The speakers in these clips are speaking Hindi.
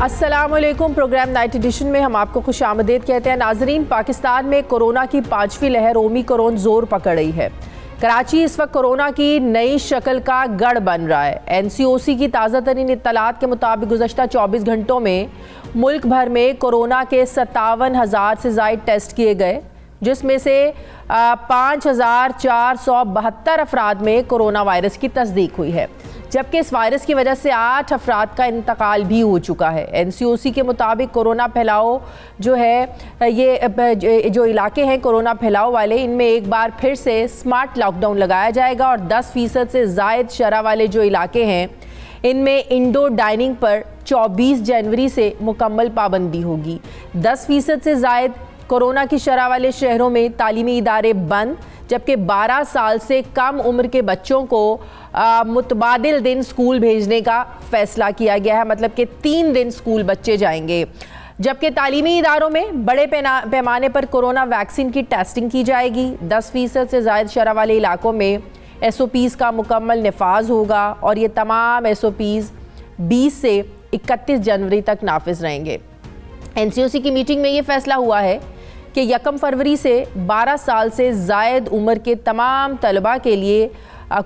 अस्सलामुअलैकुम। प्रोग्राम नाइट एडिशन में हम आपको खुशामदीद कहते हैं। नाजरीन, पाकिस्तान में कोरोना की 5वीं लहर ओमिक्रॉन जोर पकड़ रही है। कराची इस वक्त कोरोना की नई शक्ल का गढ़ बन रहा है। NCOC की ताज़ा तरीन इत्तलात के मुताबिक गुज़श्ता 24 घंटों में मुल्क भर में कोरोना के 57,000 से ज़ायद टेस्ट किए गए, जिसमें से 5,472 अफराद में कोरोना वायरस की तस्दीक हुई है, जबकि इस वायरस की वजह से 8 अफराद का इंतकाल भी हो चुका है। NCOC के मुताबिक कोरोना फैलाव जो है, ये जो इलाके हैं कोरोना फैलाव वाले, इनमें एक बार फिर से स्मार्ट लॉकडाउन लगाया जाएगा और 10% से ज़ायद शरह वाले जो इलाके हैं इनमें इंडोर डाइनिंग पर 24 जनवरी से मुकम्मल पाबंदी होगी। 10% से ज़ायद कोरोना की शरह वाले शहरों में तालीमी इदारे बंद, जबकि 12 साल से कम उम्र के बच्चों को मुतबादिल दिन स्कूल भेजने का फ़ैसला किया गया है, मतलब कि 3 दिन स्कूल बच्चे जाएंगे। जबकि तालीमी इदारों में बड़े पैमाने पर कोरोना वैक्सीन की टेस्टिंग की जाएगी। 10% से ज़ायद शरह वाले इलाकों में SOPs का मुकम्मल नफाज होगा और ये तमाम SOPs 20 से 31 जनवरी तक नाफिज रहेंगे। NCOC की मीटिंग में ये फैसला हुआ है कि 1 फरवरी से 12 साल से ज़ायद उम्र के तमाम तलबा के लिए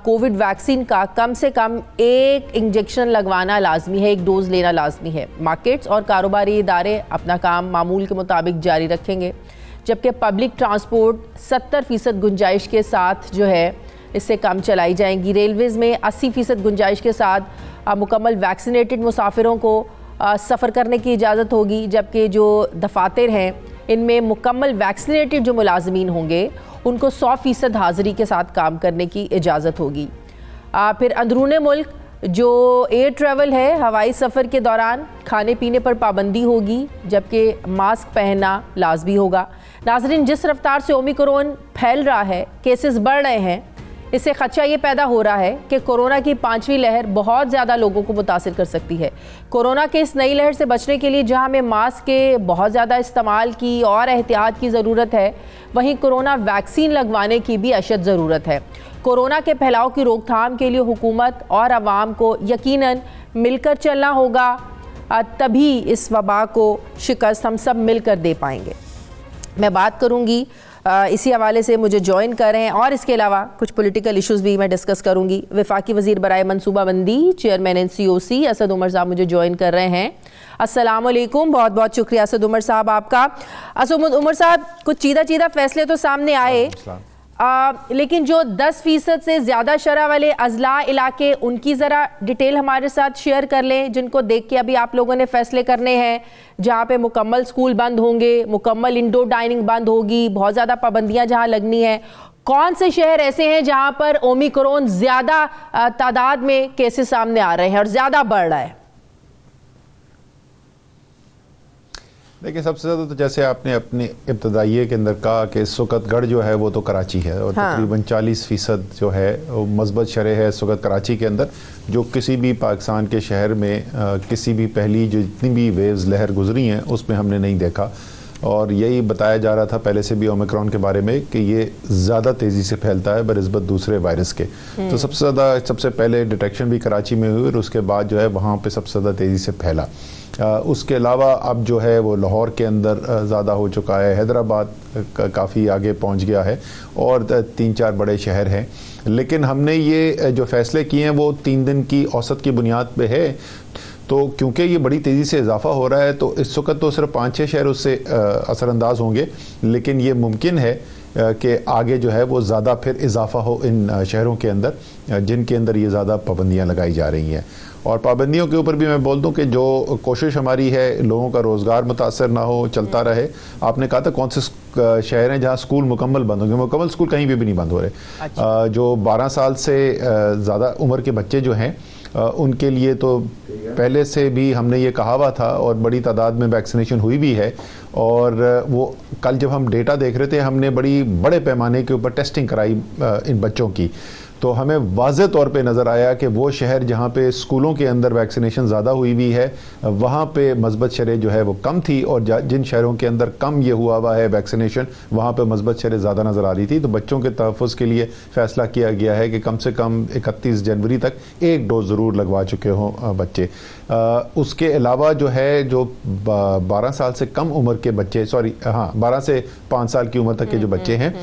कोविड वैक्सीन का कम से कम 1 इंजेक्शन लगवाना लाजमी है, 1 डोज़ लेना लाजमी है। मार्केट्स और कारोबारी इदारे अपना काम मामूल के मुताबिक जारी रखेंगे, जबकि पब्लिक ट्रांसपोर्ट 70% गुंजाइश के साथ जो है इससे कम चलाई जाएंगी। रेलवेज़ में 80% गुंजाइश के साथ मुकम्मल वैक्सीनेटेड मुसाफिरों को सफ़र करने की इजाज़त होगी, जबकि जो दफातर हैं इनमें मुकम्मल वैक्सीनेटेड जो मुलाजमीन होंगे उनको 100% हाज़िरी के साथ काम करने की इजाज़त होगी। फिर अंदरूने मुल्क जो एयर ट्रैवल है, हवाई सफ़र के दौरान खाने पीने पर पाबंदी होगी, जबकि मास्क पहनना लाजमी होगा। नाज़रीन, जिस रफ्तार से ओमिक्रॉन फैल रहा है, केसेस बढ़ रहे हैं, इससे खदशा ये पैदा हो रहा है कि कोरोना की 5वीं लहर बहुत ज़्यादा लोगों को मुतासिर कर सकती है। कोरोना के इस नई लहर से बचने के लिए जहां हमें मास्क के बहुत ज़्यादा इस्तेमाल की और एहतियात की ज़रूरत है, वहीं कोरोना वैक्सीन लगवाने की भी अशद ज़रूरत है। कोरोना के फैलाव की रोकथाम के लिए हुकूमत और आवाम को यकीनन मिलकर चलना होगा, तभी इस वबा को शिकस्त हम सब मिलकर दे पाएंगे। मैं बात करूँगी इसी हवाले से, मुझे ज्वाइन करें और इसके अलावा कुछ पॉलिटिकल इश्यूज़ भी मैं डिस्कस करूंगी। वफाकी वज़ीर बराए मनसूबाबंदी, चेयरमैन NCOC असद उमर साहब मुझे ज्वाइन कर रहे हैं। अस्सलाम वालेकुम, बहुत बहुत शुक्रिया असद उमर साहब आपका। असद उमर साहब, कुछ चीदा फैसले तो सामने आए, लेकिन जो 10% से ज़्यादा शरह वाले अजला इलाके, उनकी ज़रा डिटेल हमारे साथ शेयर कर लें, जिनको देख के अभी आप लोगों ने फ़ैसले करने हैं, जहाँ पे मुकम्मल स्कूल बंद होंगे, मुकम्मल इंडोर डाइनिंग बंद होगी, बहुत ज़्यादा पाबंदियाँ जहाँ लगनी है। कौन से शहर ऐसे हैं जहाँ पर ओमिक्रॉन ज़्यादा तादाद में केसेस सामने आ रहे हैं और ज़्यादा बढ़ रहा है? देखिए, सबसे ज़्यादा तो जैसे आपने अपने इब्तदाइये के अंदर कहा कि इस वक्त गढ़ जो है वो तो कराची है और तकरीबन 40% जो है वो मस्बत शरह है इस वक्त कराची के अंदर, जो किसी भी पाकिस्तान के शहर में किसी भी पहली जो जितनी भी वेव्स लहर गुजरी हैं उसमें हमने नहीं देखा। और यही बताया जा रहा था पहले से भी ओमिक्रॉन के बारे में कि ये ज़्यादा तेज़ी से फैलता है बनिस्बत दूसरे वायरस के। तो सबसे पहले डिटेक्शन भी कराची में हुई और उसके बाद जो है वहाँ पर सबसे ज़्यादा तेज़ी से फैला। उसके अलावा अब जो है वो लाहौर के अंदर ज़्यादा हो चुका है, हैदराबाद काफ़ी आगे पहुंच गया है और 3-4 बड़े शहर हैं। लेकिन हमने ये जो फ़ैसले किए हैं वो 3 दिन की औसत की बुनियाद पे है, तो क्योंकि ये बड़ी तेज़ी से इजाफा हो रहा है तो इस वक्त तो सिर्फ 5-6 शहर उससे असरअंदाज होंगे, लेकिन ये मुमकिन है कि आगे जो है वो ज़्यादा फिर इजाफा हो इन शहरों के अंदर जिनके अंदर ये ज़्यादा पाबंदियाँ लगाई जा रही हैं। और पाबंदियों के ऊपर भी मैं बोल दूं कि जो कोशिश हमारी है लोगों का रोज़गार मुतासर ना हो, चलता रहे। आपने कहा था कौन से शहर हैं जहां स्कूल मुकम्मल बंद होंगे, मुकम्मल स्कूल कहीं भी नहीं बंद हो रहे। अच्छा। जो 12 साल से ज़्यादा उम्र के बच्चे जो हैं उनके लिए तो पहले से भी हमने ये कहा हुआ था और बड़ी तादाद में वैक्सीनेशन हुई भी है। और वो कल जब हम डेटा देख रहे थे हमने बड़े पैमाने के ऊपर टेस्टिंग कराई इन बच्चों की। तो हमें वाज़े तौर पे नज़र आया कि वो शहर जहाँ पे स्कूलों के अंदर वैक्सीनेशन ज़्यादा हुई हुई है वहाँ पे मस्बत शरह जो है वो कम थी, और जिन शहरों के अंदर कम ये हुआ है वैक्सीनेशन वहाँ पे मस्बत शरह ज़्यादा नज़र आ रही थी। तो बच्चों के तहफ़्फ़ुज़ के लिए फ़ैसला किया गया है कि कम से कम 31 जनवरी तक एक डोज ज़रूर लगवा चुके हों बच्चे। उसके अलावा जो है जो 12 साल से कम उम्र के बच्चे, 12 से 5 साल की उम्र तक के जो बच्चे हैं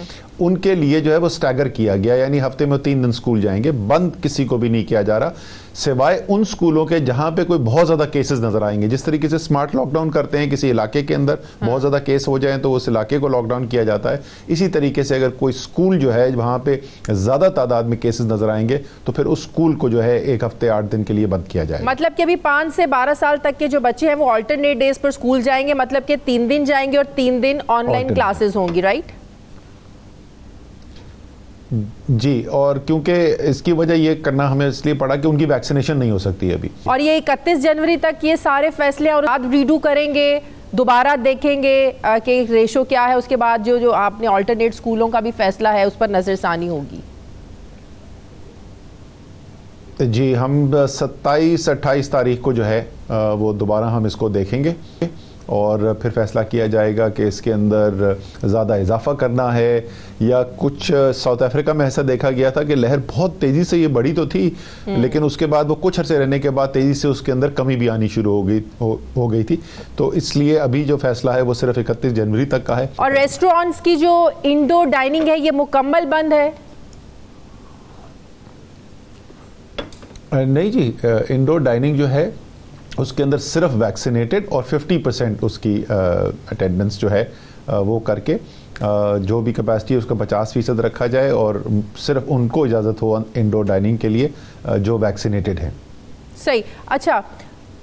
उनके लिए जो है वो स्टैगर किया गया, यानी हफ्ते में 3 दिन स्कूल जाएंगे। बंद किसी को भी नहीं किया जा रहा, सिवाय उन स्कूलों के जहां पे कोई बहुत ज्यादा केसेस नजर आएंगे। जिस तरीके से स्मार्ट लॉकडाउन करते हैं, किसी इलाके के अंदर बहुत ज्यादा केस हो जाएं तो उस इलाके को लॉकडाउन किया जाता है, इसी तरीके से अगर कोई स्कूल जो है वहां पे ज्यादा तादाद में केसेस नजर आएंगे तो फिर उस स्कूल को जो है एक हफ्ते 8 दिन के लिए बंद किया जाएगा। मतलब कि अभी 5 से 12 साल तक के जो बच्चे हैं वो ऑल्टरनेट डेज पर स्कूल जाएंगे, मतलब कि 3 दिन जाएंगे और 3 दिन ऑनलाइन क्लासेस होंगी, राइट? जी, और क्योंकि इसकी वजह ये करना हमें इसलिए पड़ा कि उनकी वैक्सीनेशन नहीं हो सकती अभी, और ये 31 जनवरी तक ये सारे फैसले और बाद रीडू करेंगे, दोबारा देखेंगे कि रेशो क्या है, उसके बाद जो आपने ऑल्टरनेट स्कूलों का भी फैसला है उस पर नजरसानी होगी। जी, हम 27-28 तारीख को जो है वो दोबारा हम इसको देखेंगे और फिर फैसला किया जाएगा कि इसके अंदर ज़्यादा इजाफा करना है या कुछ। साउथ अफ्रीका में ऐसा देखा गया था कि लहर बहुत तेज़ी से ये बढ़ी तो थी, लेकिन उसके बाद वो कुछ अर्से रहने के बाद तेज़ी से उसके अंदर कमी भी आनी शुरू हो गई थी। तो इसलिए अभी जो फैसला है वो सिर्फ 31 जनवरी तक का है। और रेस्टोरेंट्स की जो इंडोर डाइनिंग है ये मुकम्मल बंद है? नहीं जी, इंडोर डाइनिंग जो है उसके अंदर सिर्फ वैक्सीनेटेड और 50% उसकी अटेंडेंस जो है वो करके जो भी कैपेसिटी है उसका 50% रखा जाए और सिर्फ उनको इजाज़त हो इंडोर डाइनिंग के लिए जो वैक्सीनेटेड है। सही। अच्छा,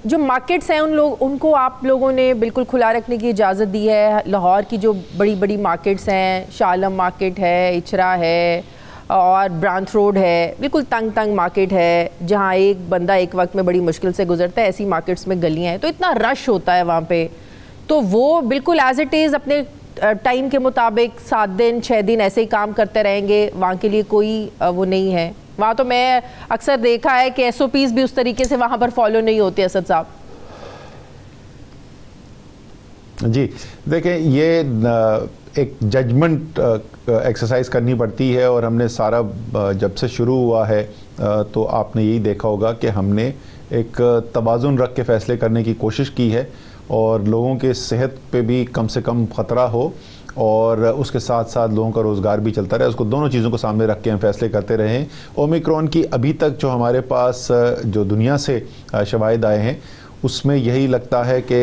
जो मार्केट्स हैं उनको आप लोगों ने बिल्कुल खुला रखने की इजाज़त दी है? लाहौर की जो बड़ी बड़ी मार्केट्स हैं, शालम मार्केट है, इचरा है और ब्रांथ रोड है, बिल्कुल तंग मार्केट है जहाँ एक बंदा एक वक्त में बड़ी मुश्किल से गुजरता है, ऐसी मार्केट्स में गलियाँ हैं तो इतना रश होता है वहाँ पे, तो वो बिल्कुल एज इट इज़ अपने टाइम के मुताबिक 7 दिन 6 दिन ऐसे ही काम करते रहेंगे, वहाँ के लिए कोई वो नहीं है? वहाँ तो मैं अक्सर देखा है कि SOPs भी उस तरीके से वहाँ पर फॉलो नहीं होते। असद साहब जी, देखें, ये एक जजमेंट एक्सरसाइज करनी पड़ती है और हमने सारा जब से शुरू हुआ है तो आपने यही देखा होगा कि हमने एक तवाज़ुन रख के फ़ैसले करने की कोशिश की है और लोगों के सेहत पे भी कम से कम ख़तरा हो और उसके साथ साथ लोगों का रोज़गार भी चलता रहे, उसको दोनों चीज़ों को सामने रख के हम फैसले करते रहे हैं। ओमिक्रॉन की अभी तक जो हमारे पास जो दुनिया से शवाहिद आए हैं उसमें यही लगता है कि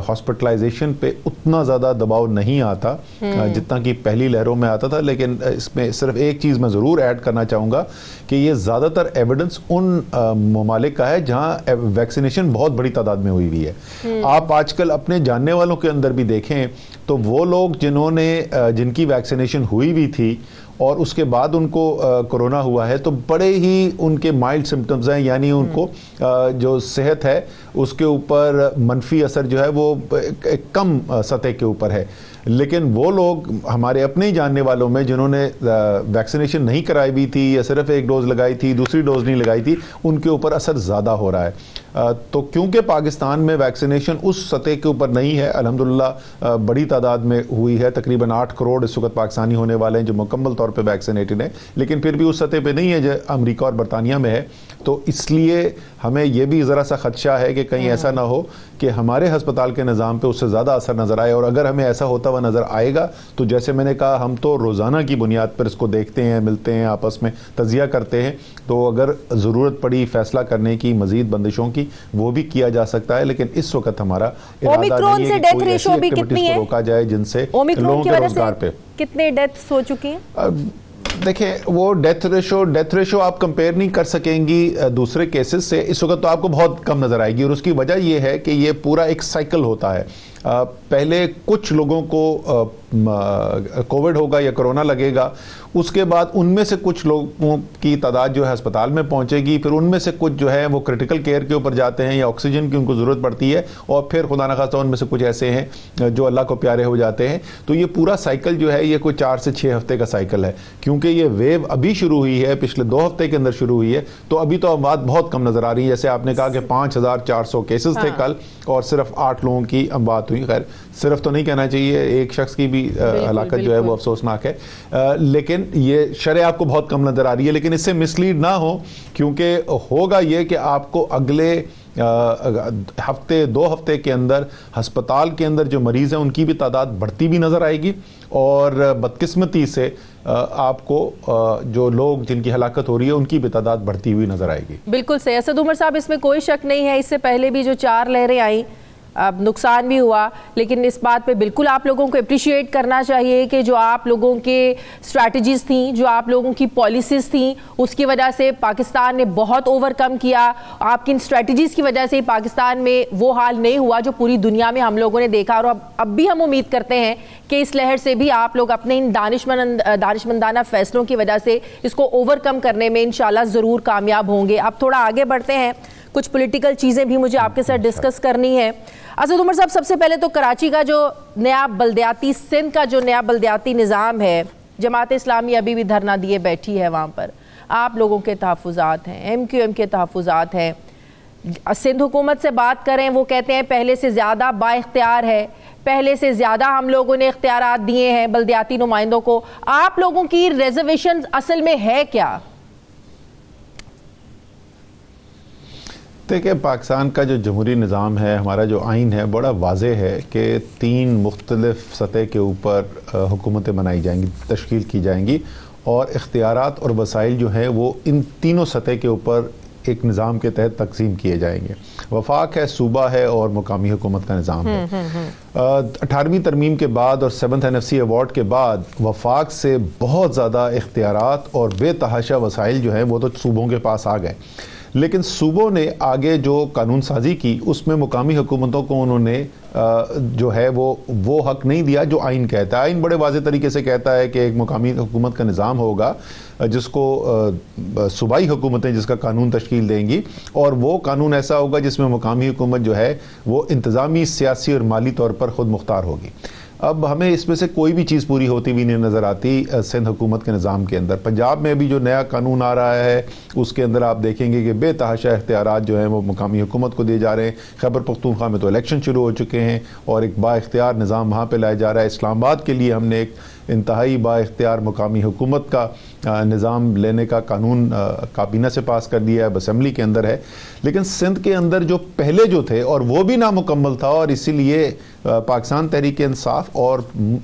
हॉस्पिटलाइजेशन पे उतना ज़्यादा दबाव नहीं आता जितना कि पहली लहरों में आता था, लेकिन इसमें सिर्फ एक चीज़ मैं ज़रूर ऐड करना चाहूँगा कि ये ज़्यादातर एविडेंस उन ममालिक का है जहाँ वैक्सीनेशन बहुत बड़ी तादाद में हुई हुई है। आप आजकल अपने जानने वालों के अंदर भी देखें तो वो लोग जिनकी वैक्सीनेशन हुई हुई थी और उसके बाद उनको कोरोना हुआ है तो बड़े ही उनके माइल्ड सिम्टम्स हैं, यानी उनको जो सेहत है उसके ऊपर मनफी असर जो है वो एक कम सतह के ऊपर है। लेकिन वो लोग हमारे अपने ही जानने वालों में जिन्होंने वैक्सीनेशन नहीं कराई हुई थी या सिर्फ एक डोज लगाई थी, दूसरी डोज नहीं लगाई थी, उनके ऊपर असर ज़्यादा हो रहा है। तो क्योंकि पाकिस्तान में वैक्सीनेशन उस सतह के ऊपर नहीं है, अल्हम्दुलिल्लाह बड़ी तादाद में हुई है, तकरीबन 8 करोड़ इस वक्त पाकिस्तानी होने वाले हैं जो मुकम्मल तौर पे वैक्सीनेटेड हैं, लेकिन फिर भी उस सतह पे नहीं है जो अमेरिका और बरतानिया में है। तो इसलिए हमें यह भी ज़रा सा खदशा है कि कहीं ऐसा ना हो कि हमारे हस्पताल के निज़ाम पे उससे ज़्यादा असर नज़र आए, और अगर हमें ऐसा होता हुआ नज़र आएगा तो जैसे मैंने कहा हम तो रोज़ाना की बुनियाद पर इसको देखते हैं, मिलते हैं, आपस में तजिया करते हैं, तो अगर ज़रूरत पड़ी फैसला करने की मज़ीद बंदिशों की वो भी किया जा सकता है। लेकिन इस वक्त हमारा इरादा नहीं है कि कोई ऐसी एक्टिविटीज को रोका जाए जिनसे लोगों के रोजगार पे। कितने डेथ्स हो चुकी हैं? देखें, वो डेथ रेशो आप कंपेयर नहीं कर सकेंगी दूसरे केसेस से, इस वक्त तो आपको बहुत कम नजर आएगी, और उसकी वजह यह है कि ये पूरा एक साइकिल होता है। पहले कुछ लोगों को कोविड होगा या कोरोना लगेगा, उसके बाद उनमें से कुछ लोगों की तादाद जो है अस्पताल में पहुंचेगी, फिर उनमें से कुछ जो है वो क्रिटिकल केयर के ऊपर जाते हैं या ऑक्सीजन की उनको ज़रूरत पड़ती है, और फिर खुदा न खास्ता उनमें से कुछ ऐसे हैं जो अल्लाह को प्यारे हो जाते हैं। तो ये पूरा साइकिल जो है ये कोई 4 से 6 हफ्ते का साइकिल है। क्योंकि ये वेव अभी शुरू हुई है, पिछले 2 हफ्ते के अंदर शुरू हुई है, तो अभी तो बात बहुत कम नजर आ रही है। जैसे आपने कहा कि 5400 केसेस थे कल और सिर्फ 8 लोगों की बात हुई। खैर सिर्फ तो नहीं कहना चाहिए, एक शख्स की भी हलाकत जो है वो अफसोसनाक है, लेकिन ये शरह आपको बहुत कम नजर आ रही है। लेकिन इससे मिसलीड ना हो, क्योंकि होगा ये कि आपको अगले हफ्ते 2 हफ्ते के अंदर अस्पताल के अंदर जो मरीज हैं उनकी भी तादाद बढ़ती भी नजर आएगी, और बदकिस्मती से आपको जो लोग जिनकी हलाकत हो रही है उनकी भी तादाद बढ़ती हुई नजर आएगी। बिल्कुल सही असद उमर साहब, इसमें कोई शक नहीं है। इससे पहले भी जो 4 लहरें आई, अब नुकसान भी हुआ, लेकिन इस बात पे बिल्कुल आप लोगों को अप्रिशिएट करना चाहिए कि जो आप लोगों के स्ट्रैटेजीज थी, जो आप लोगों की पॉलिसीज़ थी, उसकी वजह से पाकिस्तान ने बहुत ओवरकम किया। आपकी इन स्ट्रैटेजीज़ की वजह से ही पाकिस्तान में वो हाल नहीं हुआ जो पूरी दुनिया में हम लोगों ने देखा, और अब भी हम उम्मीद करते हैं कि इस लहर से भी आप लोग अपने इन दानिशमंदाना फैसलों की वजह से इसको ओवरकम करने में इंशाल्लाह ज़रूर कामयाब होंगे। अब थोड़ा आगे बढ़ते हैं, कुछ पॉलिटिकल चीज़ें भी मुझे आपके साथ डिस्कस करनी है। असद उमर साहब, सबसे पहले तो कराची का जो नया बल्दियाती, सिंध का जो नया बल्दियाती निज़ाम है, जमात इस्लामी अभी भी धरना दिए बैठी है वहाँ पर। आप लोगों के तहफ़्फ़ुज़ात हैं, MQM के तहफ़्फ़ुज़ात हैं। सिंध हुकूमत से बात करें, वो कहते हैं पहले से ज़्यादा बाइख्तियार है, पहले से ज़्यादा हम लोगों ने इख्तियारात दिए हैं बल्दियाती नुमाइंदों को। आप लोगों की रिजर्वेशन असल में है क्या? देखिए, पाकिस्तान का जो जमहूरी निज़ाम है, हमारा जो आइन है, बड़ा वाज़ेह है कि 3 मुख्तलिफ सतह के ऊपर हुकूमतें बनाई जाएंगी, तश्कील की जाएंगी, और इख्तियारात और वसाइल जो है वो इन तीनों सतह के ऊपर एक निज़ाम के तहत तकसीम किए जाएंगे। वफाक है, सूबा है, और मुकामी हुकूमत का निज़ाम है। 18वीं तरमीम के बाद और 7th NFC अवार्ड के बाद वफाक से बहुत ज़्यादा इख्तियारात और बेतहाशा वसाइल जो हैं वो तो सूबों के पास आ गए, लेकिन सूबों ने आगे जो कानून साजी की उसमें मुकामी हुकूमतों को उन्होंने जो है वो हक नहीं दिया जो आइन कहता है। आइन बड़े वाज़ेह तरीके से कहता है कि एक मुकामी हुकूमत का निज़ाम होगा जिसको सूबाई हुकूमतें जिसका कानून तश्कील देंगी, और वो कानून ऐसा होगा जिसमें मुकामी हुकूमत जो है वो इंतज़ामी, सियासी और माली तौर पर खुद मुख्तार होगी। अब हमें इसमें से कोई भी चीज़ पूरी होती हुई नहीं नज़र आती सिंध हुकूमत के निज़ाम के अंदर। पंजाब में भी जो नया कानून आ रहा है उसके अंदर आप देखेंगे कि बेतहाशा इख्तियारात जो हैं वो मुकामी हुकूमत को दिए जा रहे हैं। खैबर पख्तूनख्वा में तो इलेक्शन शुरू हो चुके हैं और एक बाइख्तियार निज़ाम वहाँ पर लाया जा रहा है। इस्लामाबाद के लिए हमने एक इंतहाई बाइख्तियार मुकामी हुकूमत का निज़ाम लेने का कानून काबीना से पास कर दिया है, असम्बली के अंदर है। लेकिन सिंध के अंदर जो पहले जो थे और वो भी नामुकम्मल था, और इसीलिए पाकिस्तान तहरीक इंसाफ और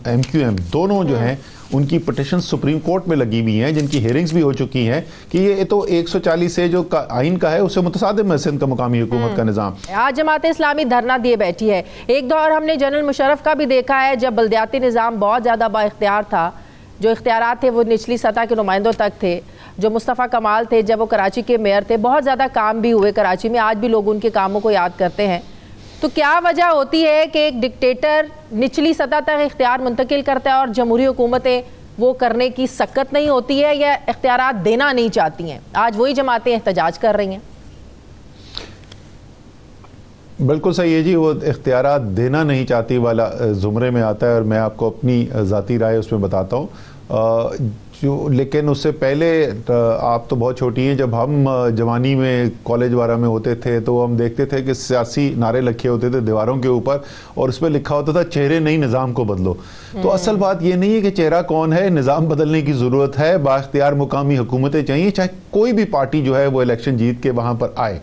MQM दोनों जो हैं उनकी पिटिशन सुप्रीम कोर्ट में लगी हुई हैं, जिनकी हियरिंग्स भी हो चुकी हैं कि ये तो 140 से जो आइन का है उससे मुतसादिम है सिंध का मुकामी हुकूमत का निज़ाम। आज जमात इस्लामी धरना दिए बैठी है। एक दौर हमने जनरल मुशर्रफ का भी देखा है जब बल्दियाती निज़ाम बहुत ज़्यादा बाइख्तियार था, जो इख्तियारात थे वो निचली सतह के नुमाइंदों तक थे। जो मुस्तफ़ा कमाल थे जब वो कराची के मेयर थे, बहुत ज़्यादा काम भी हुए कराची में, आज भी लोग उनके कामों को याद करते हैं। तो क्या वजह होती है कि एक डिक्टेटर निचली सतह तक इख्तियार मुंतकिल करता है और जमहूरी हुकूमतें वो करने की सक्कत नहीं होती है या इख्तियारात देना नहीं चाहती हैं? आज वही जमातें एहतजाज कर रही हैं। बिल्कुल सही है जी, वो इख्तियारात देना नहीं चाहती वाला ज़ुमरे में आता है, और मैं आपको अपनी ज़ाती राय उसमें बताता हूँ। लेकिन उससे पहले आप तो बहुत छोटी हैं, जब हम जवानी में कॉलेज वगैरह में होते थे तो हम देखते थे कि सियासी नारे लिखे होते थे दीवारों के ऊपर, और उस पर लिखा होता था चेहरे नहीं निज़ाम को बदलो। तो असल बात ये नहीं है कि चेहरा कौन है, निज़ाम बदलने की ज़रूरत है। बाख्तियार मुकामी हुकूमतें चाहिए, चाहे कोई भी पार्टी जो है वो इलेक्शन जीत के वहाँ पर आए,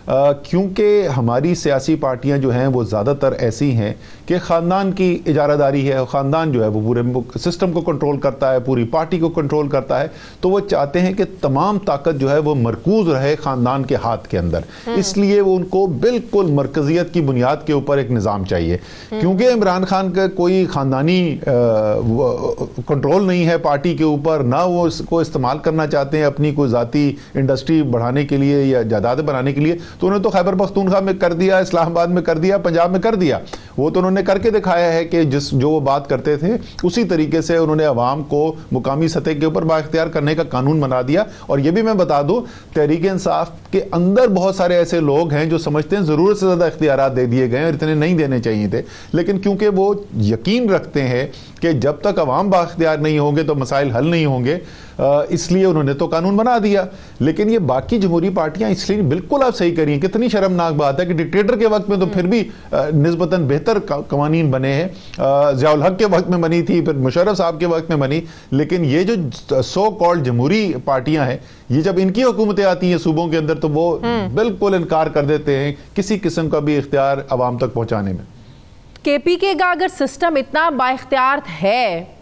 क्योंकि हमारी सियासी पार्टियां जो हैं वो ज़्यादातर ऐसी हैं कि ख़ानदान की इजारादारी है, ख़ानदान जो है वो पूरे सिस्टम को कंट्रोल करता है, पूरी पार्टी को कंट्रोल करता है। तो वो चाहते हैं कि तमाम ताकत जो है वो मरकूज़ रहे ख़ानदान के हाथ के अंदर, इसलिए वो उनको बिल्कुल मरकज़ियत की बुनियाद के ऊपर एक निज़ाम चाहिए। क्योंकि इमरान खान का कोई ख़ानदानी कंट्रोल नहीं है पार्टी के ऊपर, ना वो इसको इस्तेमाल करना चाहते हैं अपनी कोई ज़ाती इंडस्ट्री बढ़ाने के लिए या जायदाद बनाने के लिए, तो उन्होंने तो खैबर पख्तूनख्वा में कर दिया, इस्लामाबाद में कर दिया, पंजाब में कर दिया। वो तो उन्होंने करके दिखाया है कि जो वो बात करते थे उसी तरीके से उन्होंने अवाम को मुकामी सतह के ऊपर बाइख्तियार करने का कानून बना दिया। और ये भी मैं बता दूं, तहरीक इंसाफ के अंदर बहुत सारे ऐसे लोग हैं जो समझते हैं जरूरत से ज्यादा इख्तियारात दे दिए गए और इतने नहीं देने चाहिए थे, लेकिन क्योंकि वो यकीन रखते हैं कि जब तक अवाम बाइख्तियार नहीं होंगे तो मसाइल हल नहीं होंगे, इसलिए उन्होंने तो कानून बना दिया। लेकिन ये बाकी जमहूरी पार्टियां इसलिए, बिल्कुल आप सही करिए, कितनी शर्मनाक बात है कि डिक्टेटर के वक्त में तो फिर भी निस्बतन बेहतर कवानीन बने हैं, ज़ियाउल हक के वक्त में बनी थी, फिर मुशर्रफ साहब के वक्त में बनी, लेकिन ये जो सो कॉल्ड जमहूरी पार्टियां हैं, ये जब इनकी हुकूमतें आती हैं सूबों के अंदर तो वो बिल्कुल इनकार कर देते हैं किसी किस्म का भी इख्तियार अवाम तक पहुंचाने में। केपीके का अगर सिस्टम इतना बाइख्तियार है,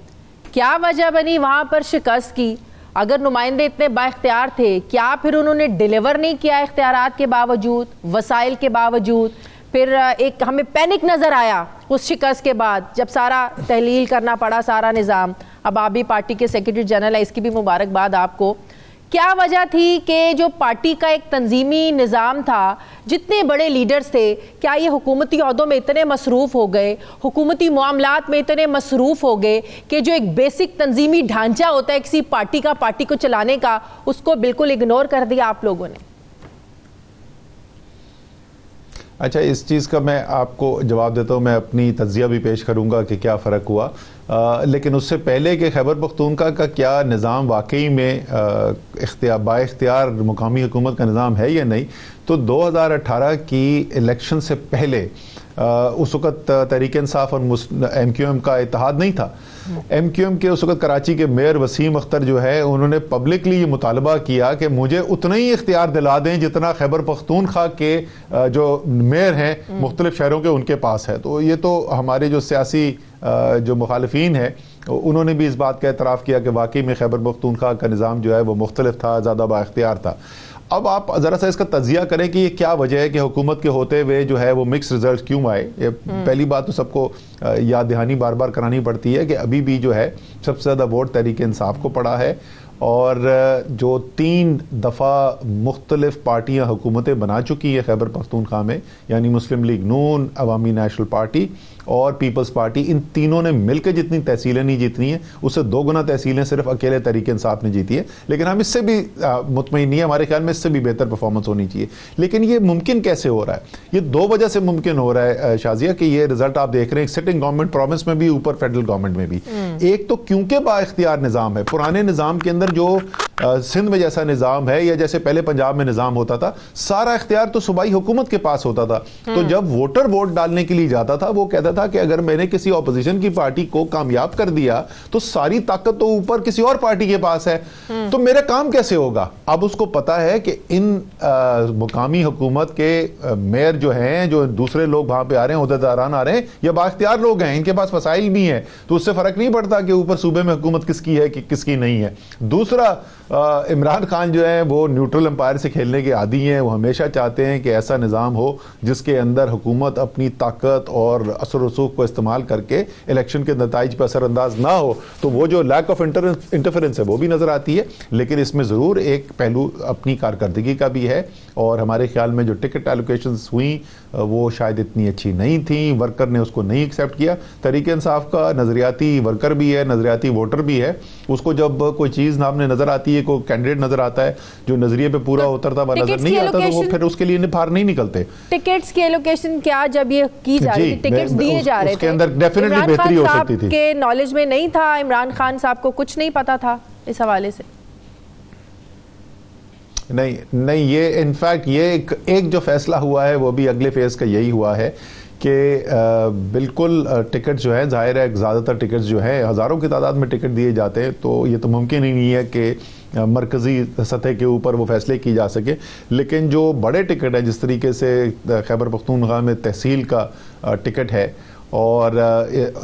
क्या वजह बनी वहां पर शिकस्त की? अगर नुमाइंदे इतने बाइख्तियार थे, क्या फिर उन्होंने डिलीवर नहीं किया इख्तियारात के बावजूद, वसाइल के बावजूद? फिर एक हमें पैनिक नज़र आया उस शिकस्त के बाद, जब सारा तहलील करना पड़ा सारा निज़ाम। अब आप भी पार्टी के सेक्रेटरी जनरल है, इसकी भी मुबारकबाद आपको। क्या वजह थी कि जो पार्टी का एक तंजीमी निज़ाम था, जितने बड़े लीडर्स थे, क्या ये हुकूमती ओहदों में इतने मसरूफ़ हो गए, हुकूमती मामलात में इतने मसरूफ़ हो गए कि जो एक बेसिक तंजीमी ढांचा होता है किसी पार्टी का, पार्टी को चलाने का, उसको बिल्कुल इग्नोर कर दिया आप लोगों ने? अच्छा, इस चीज़ का मैं आपको जवाब देता हूँ, मैं अपनी तज्जिया भी पेश करूँगा कि क्या फ़र्क हुआ, लेकिन उससे पहले कि खैबर पख्तूनख्वा का क्या निज़ाम वाकई में बाइख्तियार मुकामी हुकूमत का निज़ाम है या नहीं, तो 2018 की इलेक्शन से पहले उस वक़्त तहरीक इंसाफ और MQM का इत्तेहाद नहीं था। MQM के उस वक़्त कराची के मेयर वसीम अख्तर जो है, उन्होंने पब्लिकली ये मुतालबा किया कि मुझे उतना ही इख्तियार दिला दें जितना खैबर पख्तूनख्वा के जो मेयर हैं मुख्तलिफ शहरों के उनके पास है। तो ये तो हमारे जो सियासी जो मुखालिफिन है उन्होंने भी इस बात का एतराफ़ किया कि वाकई में खैबर पख्तूनख्वा का निज़ाम जो है वो मुख्तलिफ था, ज़्यादा बाइख्तियार था। अब आप ज़रा सा इसका तजिया करें कि ये क्या वजह है कि हुकूमत के होते हुए जो है वो मिक्स रिजल्ट क्यों आए। ये पहली बात तो सबको याद दहानी बार बार करानी पड़ती है कि अभी भी जो है सबसे ज़्यादा वोट तहरीक इंसाफ को पड़ा है, और जो 3 दफ़ा मुख्तलिफ पार्टियाँ हुकूमतें बना चुकी है खैबर पख्तूनख्वा में, यानी मुस्लिम लीग नून, अवामी नेशनल पार्टी और पीपल्स पार्टी, इन तीनों ने मिलकर जितनी तहसीलें नहीं जीतनी हैं उससे 2 गुना तहसीलें सिर्फ अकेले तहरीक इंसाफ ने जीती है। लेकिन हम इससे भी मुतमईन नहीं है, हमारे ख्याल में इससे भी बेहतर परफॉर्मेंस होनी चाहिए। लेकिन ये मुमकिन कैसे हो रहा है? ये 2 वजह से मुमकिन हो रहा है शाजिया, कि ये रिजल्ट आप देख रहे हैं सिटिंग गवर्नमेंट प्रोविंस में भी, ऊपर फेडरल गवर्नमेंट में भी। एक तो क्योंकि बाइख्तियार निज़ाम है, पुराने निज़ाम के अंदर जो सिंध में जैसा निज़ाम है या जैसे पहले पंजाब में निज़ाम होता था, सारा इख्तियार तो सूबाई हुकूमत के पास होता था। तो जब वोटर वोट डालने के लिए जाता था, वो कहता था कि अगर मैंने किसी ऑपोजिशन की पार्टी को कामयाब कर दिया तो सारी ताकत तो ऊपर किसी और पार्टी के पास है, तो मेरा काम कैसे होगा? अब उसको पता है कि इन मुकामी हुकूमत के मेयर जो हैं, जो दूसरे लोग वहां पे आ रहे हैं, उहदेदारान आ रहे हैं, या बाइख्तियार लोग हैं, इनके पास वसाइल भी हैं, तो उससे फर्क नहीं पड़ता कि ऊपर सूबे में हुकूमत किसकी है कि किसकी नहीं है। दूसरा, इमरान खान जो है वो न्यूट्रल एम्पायर से खेलने के आदी हैं। वो हमेशा चाहते हैं कि ऐसा निज़ाम हो जिसके अंदर हुकूमत अपनी ताकत और असर रसूख को इस्तेमाल करके इलेक्शन के नताइज पर असरअंदाज ना हो। तो वो जो लैक ऑफ इंटरफेरेंस है वो भी नज़र आती है। लेकिन इसमें ज़रूर एक पहलू अपनी कारकर्दगी का भी है, और हमारे ख्याल में जो टिकट एलोकेशंस हुई वो शायद इतनी अच्छी नहीं थी, वर्कर ने उसको नहीं एक्सेप्ट किया। तहरीक इंसाफ का नज़रियाती वर्कर भी है, नज़रियाती वोटर भी है। उसको जब कोई चीज़ सामने नज़र आती है, कोई कैंडिडेट नज़र आता है जो नज़रिए पे पूरा उतरता हुआ नज़र नहीं आता, तो वो फिर उसके लिए बाहर नहीं निकलते। टिकट्स की एलोकेशन क्या जब ये की जा रही थी, टिकट्स दिए जा रहे थे, उसके अंदर डेफिनेटली बेहतरी हो सकती थी। के नॉलेज में नहीं था, इमरान खान साहब को कुछ नहीं पता था इस हवाले से? नहीं, ये इनफैक्ट ये एक जो फैसला हुआ है वो भी अगले फेज का यही हुआ है कि बिल्कुल टिकट जो है, जाहिर है ज़्यादातर टिकट्स जो है हज़ारों की तादाद में टिकट दिए जाते हैं, तो ये तो मुमकिन ही नहीं है कि मरकज़ी सतह के ऊपर वो फैसले की जा सके। लेकिन जो बड़े टिकट है, जिस तरीके से खैबर पख्तूनख्वा में तहसील का टिकट है, और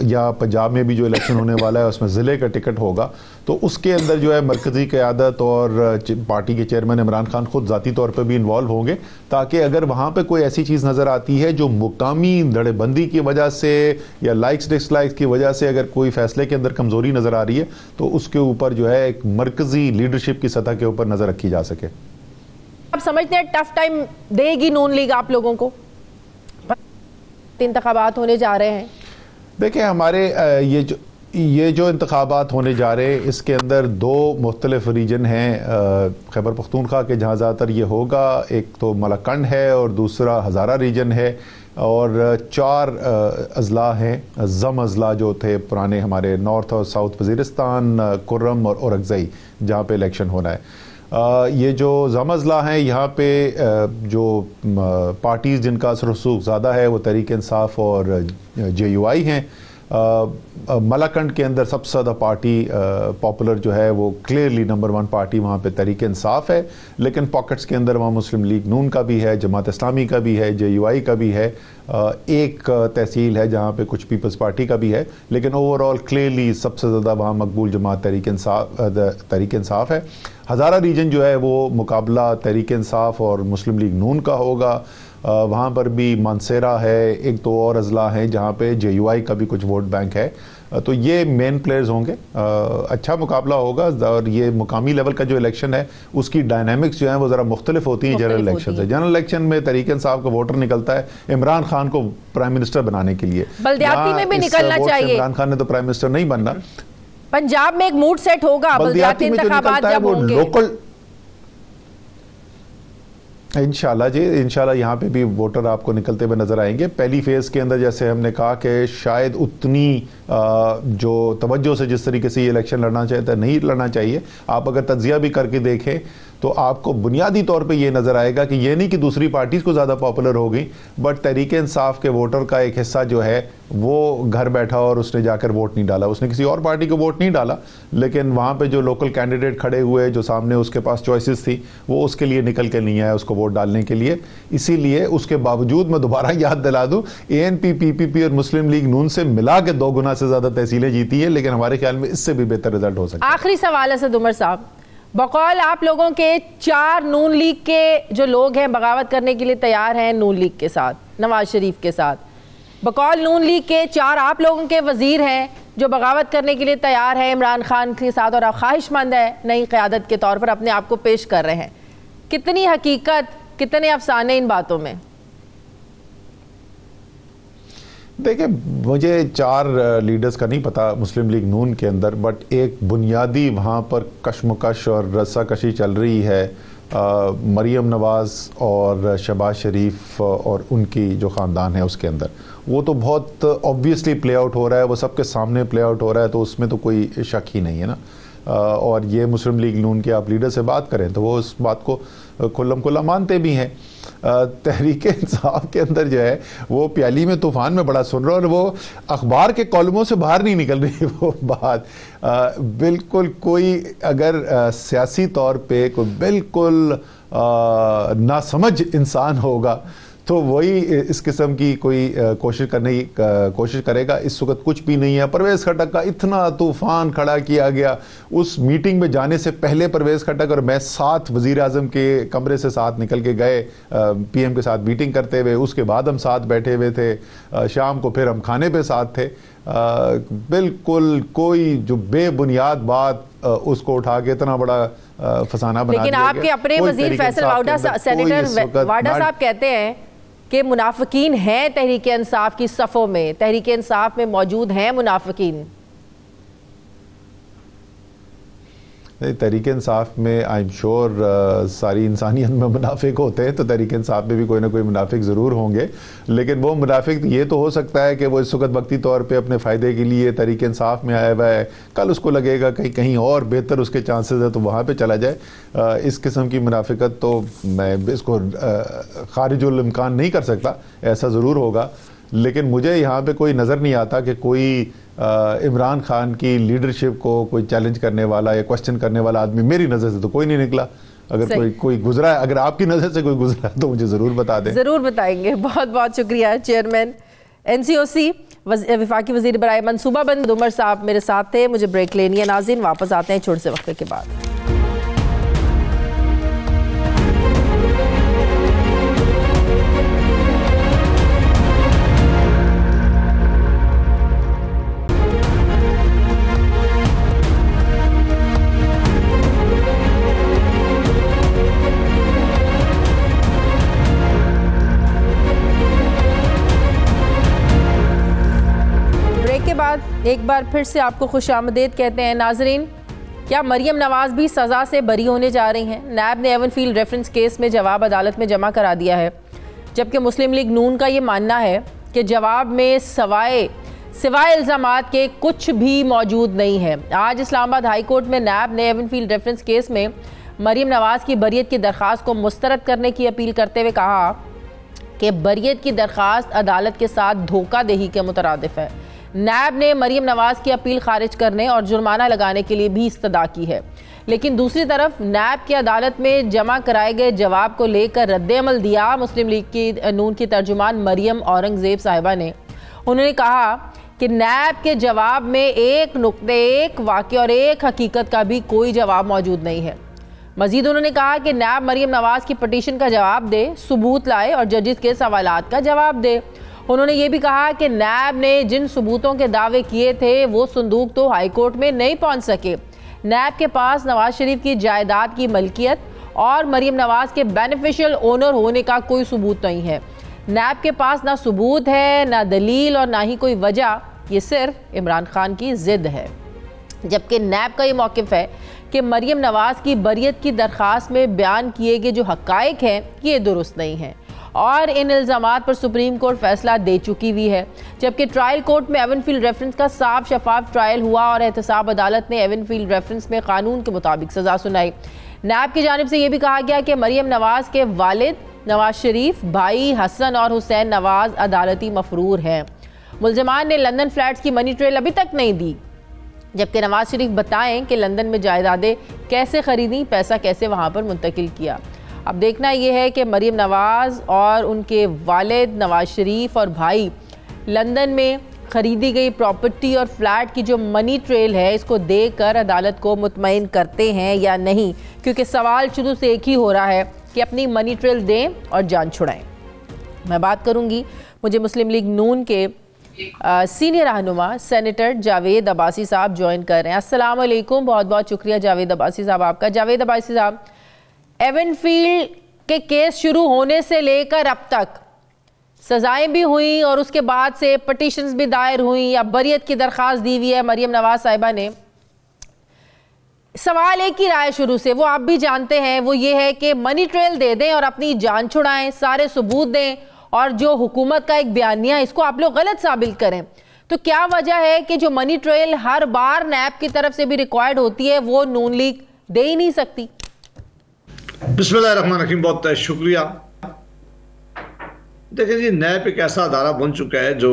या पंजाब में भी जो इलेक्शन होने वाला है उसमें ज़िले का टिकट होगा, तो उसके अंदर जो है मरकज़ी क़यादत और पार्टी के चेयरमैन इमरान खान खुद ज़ाती तौर पे भी इन्वॉल्व होंगे, ताकि अगर वहाँ पे कोई ऐसी चीज़ नज़र आती है जो मुकामी धड़ेबंदी की वजह से या लाइक्स डिसलाइक्स की वजह से अगर कोई फैसले के अंदर कमज़ोरी नज़र आ रही है, तो उसके ऊपर जो है एक मरकज़ी लीडरशिप की सतह के ऊपर नज़र रखी जा सके। आप समझते हैं टफ टाइम देगी नून लीग आप लोगों को? इंतखाबात होने जा रहे हैं। देखिए हमारे ये जो इंतखाबात होने जा रहे हैं इसके अंदर दो मुख्तलिफ रीजन हैं खैबर पख्तूनख्वा के, जहाँ ज़्यादातर ये होगा। एक तो मलकंड है और दूसरा हज़ारा रीजन है, और 4 अजला हैं, ज़म अजला जो थे पुराने हमारे नॉर्थ और साउथ वज़ीरिस्तान, कुर्रम और औरकज़ई, जहाँ पे इलेक्शन होना है। ये जो ज़म अजला हैं यहाँ पे जो पार्टीज़ जिनका असर रसूख ज़्यादा है वो तहरीक इंसाफ और JUI हैं। मलाकंड के अंदर सबसे ज़्यादा पार्टी पॉपुलर जो है वो क्लियरली नंबर 1 पार्टी वहाँ पे तहरीक इंसाफ है, लेकिन पॉकेट्स के अंदर वहाँ मुस्लिम लीग नून का भी है, जमात इस्लामी का भी है, JUI का भी है, एक तहसील है जहाँ पे कुछ पीपल्स पार्टी का भी है, लेकिन ओवरऑल क्लियरली सबसे ज़्यादा वहाँ मकबूल जमात तहरीक इंसाफ है। हज़ारा रीजन जो है वो मुकाबला तहरीक इंसाफ और मुस्लिम लीग नून का होगा। वहाँ पर भी मानसेरा है, एक तो और अजला हैं जहाँ पे JUI का भी कुछ वोट बैंक है। तो ये मेन प्लेयर्स होंगे, अच्छा मुकाबला होगा। और ये मुकामी लेवल का जो इलेक्शन है उसकी डायनामिक्स जो है वो ज़रा मुख्तलिफ होती है जनरल इलेक्शन से। जनरल इलेक्शन में तहरीक इंसाफ का वोटर निकलता है इमरान खान को प्राइम मिनिस्टर बनाने के लिए, बल्दियाती में भी निकलना चाहिए। इमरान खान ने तो प्राइम मिनिस्टर नहीं बनना। पंजाब में एक मूड सेट होगा बल्दियाती इंतखाबात जब होंगे। लोकल इंशाल्लाह जी, इंशाल्लाह यहाँ पे भी वोटर आपको निकलते हुए नजर आएंगे। पहली फेज़ के अंदर जैसे हमने कहा कि शायद उतनी जो तवज्जो से जिस तरीके से ये इलेक्शन लड़ना चाहता है नहीं लड़ना चाहिए। आप अगर तज्जिया भी करके देखें तो आपको बुनियादी तौर पे ये नज़र आएगा कि ये नहीं कि दूसरी पार्टीज़ को ज़्यादा पॉपुलर हो गई, बट तहरीक इंसाफ के वोटर का एक हिस्सा जो है वो घर बैठा और उसने जाकर वोट नहीं डाला, उसने किसी और पार्टी को वोट नहीं डाला, लेकिन वहाँ पे जो लोकल कैंडिडेट खड़े हुए जो सामने उसके पास चॉइसेस थी वो उसके लिए निकल के नहीं आया उसको वोट डालने के लिए। इसीलिए उसके बावजूद मैं दोबारा याद दिला दूँ, ANP, PPP और मुस्लिम लीग नून से मिला के 2 गुना से ज़्यादा तहसीलें जीती है, लेकिन हमारे ख्याल में इससे भी बेहतर रिजल्ट हो सकता है। आखिरी सवाल है सद उमर साहब, बकौल आप लोगों के 4 नून लीग के जो लोग हैं बगावत करने के लिए तैयार हैं नून लीग के साथ, नवाज शरीफ के साथ, बकौल नून लीग के 4 आप लोगों के वजीर हैं जो बगावत करने के लिए तैयार हैं इमरान खान के साथ, और आप ख्वाहिशमंद है नई क़यादत के तौर पर अपने आप को पेश कर रहे हैं। कितनी हकीकत, कितने अफसाने इन बातों में? देखिए मुझे 4 लीडर्स का नहीं पता मुस्लिम लीग नून के अंदर, बट एक बुनियादी वहाँ पर कशमकश और रस्साकशी चल रही है मरीम नवाज़ और शहबाज शरीफ और उनकी जो ख़ानदान है उसके अंदर, वो तो बहुत ऑब्वियसली प्ले आउट हो रहा है, वो सबके सामने प्ले आउट हो रहा है, तो उसमें तो कोई शक ही नहीं है ना। और ये मुस्लिम लीग नून के आप लीडर से बात करें तो वो उस बात को खुल्लम खुल्ला मानते भी हैं। तहरीक इंसाफ के अंदर जो है वो प्याली में तूफान में बड़ा सुन रहा है और वो अखबार के कॉलमों से बाहर नहीं निकल रही वो बात। बिल्कुल कोई अगर सियासी तौर पे कोई बिल्कुल नासमझ इंसान होगा तो वही इस किस्म की कोई कोशिश करने की कोशिश करेगा। इस वक्त कुछ भी नहीं है। परवेज़ खट्टक का इतना तूफान खड़ा किया गया, उस मीटिंग में जाने से पहले परवेज़ खट्टक और मैं साथ वज़ीर आज़म के कमरे से साथ निकल के गए PM के साथ मीटिंग करते हुए, उसके बाद हम साथ बैठे हुए थे, शाम को फिर हम खाने पे साथ थे। बिल्कुल कोई जो बेबुनियाद बात उसको उठा के इतना बड़ा फसाना बना दिया। लेकिन आपके अपने वज़ीर फैसल वाडा, सेनेटर वाडा साहब कहते हैं कि मुनाफिकीन हैं तहरीक इंसाफ की सफ़ों में, तहरीक इंसाफ में मौजूद हैं मुनाफिकीन। तहरीक इंसाफ में आई एम श्योर सारी इंसानियत में मुनाफिक होते हैं, तो तहरीक इंसाफ में भी कोई ना कोई मुनाफिक ज़रूर होंगे, लेकिन वो मुनाफिक ये तो हो सकता है कि वो इस वक्त वक्ती तौर पे अपने फ़ायदे के लिए तहरीक इंसाफ में आया हुआ है, कल उसको लगेगा कहीं कहीं और बेहतर उसके चांसेस है तो वहाँ पे चला जाए। इस किस्म की मुनाफिकत तो मैं इसको खारिजुल इम्कान नहीं कर सकता, ऐसा ज़रूर होगा, लेकिन मुझे यहाँ पे कोई नज़र नहीं आता कि कोई इमरान खान की लीडरशिप को कोई चैलेंज करने वाला या क्वेश्चन करने वाला आदमी मेरी नज़र से तो कोई नहीं निकला। अगर कोई गुजरा है, अगर आपकी नज़र से कोई गुजरा है तो मुझे ज़रूर बता दें। ज़रूर बताएंगे। बहुत बहुत शुक्रिया चेयरमैन NCOC वफाकी वज़ीर बराए मनसूबाबंद उमर साहब मेरे साथ थे। मुझे ब्रेक लेनी है नाज़रीन, वापस आते हैं छोटे से वक्त के बाद। एक बार फिर से आपको खुशामदीद कहते हैं। नाजरीन, क्या मरियम नवाज भी सज़ा से बरी होने जा रही हैं? नैब ने एवनफील्ड रेफरेंस केस में जवाब अदालत में जमा करा दिया है, जबकि मुस्लिम लीग नून का ये मानना है कि जवाब में सिवाय इल्ज़ामात के कुछ भी मौजूद नहीं है। आज इस्लामाबाद हाई कोर्ट में नैब ने एवनफील्ड रेफरेंस केस में मरियम नवाज की बरियत की दरख्वास्त को मुस्तरद करने की अपील करते हुए कहा कि बरियत की दरख्वास्त अदालत के साथ धोखाधड़ी के मुतरादिफ है। नैब ने मरियम नवाज की अपील खारिज करने और जुर्माना लगाने के लिए भी इस्तदा की है, लेकिन दूसरी तरफ नैब की अदालत में जमा कराए गए जवाब को लेकर रद्द-ए-अमल दिया मुस्लिम लीग की नून की तर्जुमान मरियम औरंगजेब साहिबा ने। उन्होंने कहा कि नैब के जवाब में एक नुक्ते, एक वाक़या और एक हकीकत का भी कोई जवाब मौजूद नहीं है। मजीद उन्होंने कहा कि नैब मरियम नवाज की पटिशन का जवाब दे, सबूत लाए और जजेस के सवालात का जवाब दे। उन्होंने ये भी कहा कि नैब ने जिन सबूतों के दावे किए थे वो संदूक तो हाई कोर्ट में नहीं पहुंच सके। नैब के पास नवाज शरीफ की जायदाद की मलकियत और मरियम नवाज के बेनिफिशियल ओनर होने का कोई सबूत नहीं है। नैब के पास ना सबूत है, ना दलील और ना ही कोई वजह। ये सिर्फ इमरान खान की जिद है। जबकि नैब का ये मौक़िफ़ है कि मरियम नवाज की बरियत की दरख्वास्त में बयान किए गए जो हक़ाइक़ हैं ये दुरुस्त नहीं हैं और इन इल्ज़ामात पर सुप्रीम कोर्ट फैसला दे चुकी हुई है। जबकि ट्रायल कोर्ट में एवनफील्ड रेफरेंस का साफ शफाफ ट्रायल हुआ और एहतसाब अदालत ने एवनफील्ड रेफरेंस में कानून के मुताबिक सज़ा सुनाई। नैब की जानिब से ये भी कहा गया कि मरियम नवाज के वालिद नवाज शरीफ, भाई हसन और हुसैन नवाज अदालती मफरूर हैं। मुल्ज़िमान ने लंदन फ्लैट्स की मनी ट्रेल अभी तक नहीं दी, जबकि नवाज शरीफ बताएं कि लंदन में जायदादें कैसे ख़रीदी, पैसा कैसे वहाँ पर मुंतकिल किया। अब देखना यह है कि मरियम नवाज और उनके वालिद नवाज शरीफ और भाई लंदन में ख़रीदी गई प्रॉपर्टी और फ्लैट की जो मनी ट्रेल है इसको देकर अदालत को मुतमईन करते हैं या नहीं, क्योंकि सवाल शुरू से एक ही हो रहा है कि अपनी मनी ट्रेल दें और जान छुड़ाएं। मैं बात करूँगी, मुझे मुस्लिम लीग नून के सीनियर रहनुमा सेनेटर जावेद अब्बासी साहब ज्वाइन कर रहे हैं। अस्सलाम वालेकुम, बहुत बहुत शुक्रिया जावेद अब्बासी साहब आपका। जावेद अब्बासी साहब, एवनफील्ड के केस शुरू होने से लेकर अब तक सजाएं भी हुई और उसके बाद से पटिशन्स भी दायर हुई, अब बरियत की दरख्वास्त दी हुई है मरियम नवाज साहिबा ने। सवाल एक ही रहा है शुरू से, वो आप भी जानते हैं, वो ये है कि मनी ट्रेल दे दें और अपनी जान छुड़ाएं, सारे सबूत दें और जो हुकूमत का एक बयानिया है इसको आप लोग गलत साबित करें। तो क्या वजह है कि जो मनी ट्रेल हर बार नैब की तरफ से भी रिक्वायर्ड होती है वो नून लीग दे ही नहीं सकती? बिस्मिल्लाहिर्रहमानिर्रहीम, बहुत शुक्रिया। देखिए जी, नैब एक ऐसा अदारा बन चुका है जो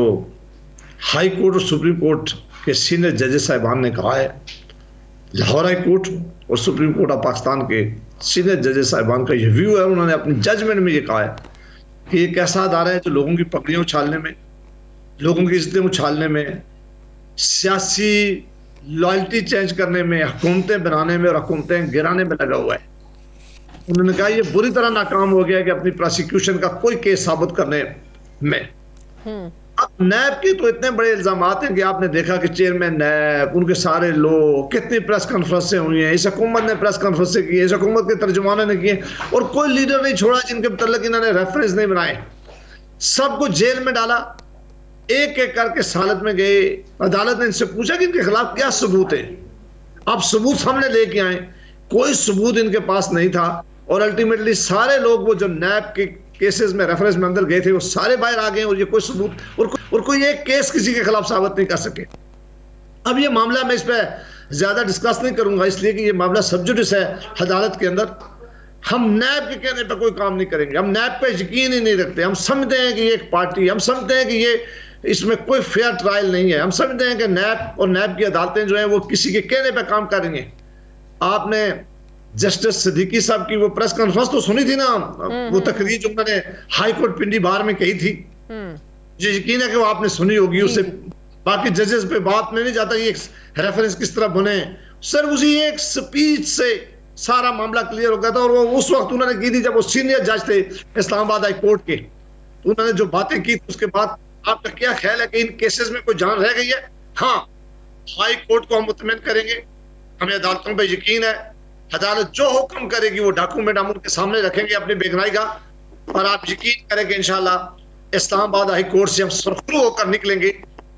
हाई कोर्ट और सुप्रीम कोर्ट के सीनियर जजेस साहिबान ने कहा है, लाहौर हाई कोर्ट और सुप्रीम कोर्ट ऑफ पाकिस्तान के सीनियर जजेस साहिबान का ये व्यू है। उन्होंने अपनी जजमेंट में ये कहा है कि एक ऐसा अदारा है जो लोगों की पकड़ियाँ उछालने में, लोगों की इज्जतें उछालने में, सियासी लॉयल्टी चेंज करने में, हुकूमतें बनाने में और हुकूमतें गिराने में लगा हुआ है। उन्होंने कहा ये बुरी तरह नाकाम हो गया कि अपनी प्रोसिक्यूशन का कोई केस साबित करने में। अब नैब के तो इतने बड़े इल्जामात हैं कि आपने देखा कि चेयरमैन नैब, उनके सारे लोग, कितनी प्रेस कॉन्फ्रेंसें हुई हैं, इस हुकूमत ने प्रेस कॉन्फ्रेंसें की, इस हुकूमत के तर्जुमानों ने किए और कोई लीडर नहीं छोड़ा जिनके मतलब इन्होंने रेफरेंस नहीं बनाए। सबको जेल में डाला, एक एक करके सालत में गए। अदालत ने इनसे पूछा कि इनके खिलाफ क्या सबूत है, आप सबूत सामने लेके आए। कोई सबूत इनके पास नहीं था और अल्टीमेटली सारे लोग वो जो नैब के केसेस में रेफरेंस में अंदर गए थे वो सारे बाहर आ गए और ये कोई सबूत और कोई एक केस किसी के खिलाफ साबित नहीं कर सके। अब ये मामला मैं इस पर ज्यादा डिस्कस नहीं करूंगा, इसलिए कि ये मामला सब जुडिस है अदालत के अंदर। हम नैब के कहने पर कोई काम नहीं करेंगे, हम नैब पे यकीन ही नहीं रखते। हम समझते हैं कि ये एक पार्टी, हम समझते हैं कि ये इसमें कोई फेयर ट्रायल नहीं है। हम समझते हैं कि नैब और नैब की अदालतें जो है वो किसी के कहने पर काम करेंगे। आपने जस्टिस सिद्दीकी साहब की वो प्रेस कॉन्फ्रेंस तो सुनी थी ना, वो तकरीर जो उन्होंने हाई कोर्ट पिंडी बार में कही थी, मुझे यकीन है कि वो आपने सुनी होगी। उससे बाकी जजेस पे बात में नहीं जाता ये रेफरेंस किस तरह बने। सर उसी एक स्पीच से सारा मामला क्लियर हो गया था और वो उस वक्त उन्होंने की थी जब वो सीनियर जज थे इस्लामाबाद हाई कोर्ट के। तो उन्होंने जो बातें की उसके बाद आपका क्या ख्याल है कि इन केसेस में कोई जान रह गई है? हाँ, हाई कोर्ट को हम मुतमईन करेंगे, हमें अदालतों पर यकीन है, अदालत जो हुक्म करेगी वो डॉक्यूमेंट हम उनके सामने रखेंगे अपनी बेगनाई का, और आप यकीन करें कि इंशाल्लाह इस्लामाबाद हाई कोर्ट से हम सुरखरू होकर निकलेंगे।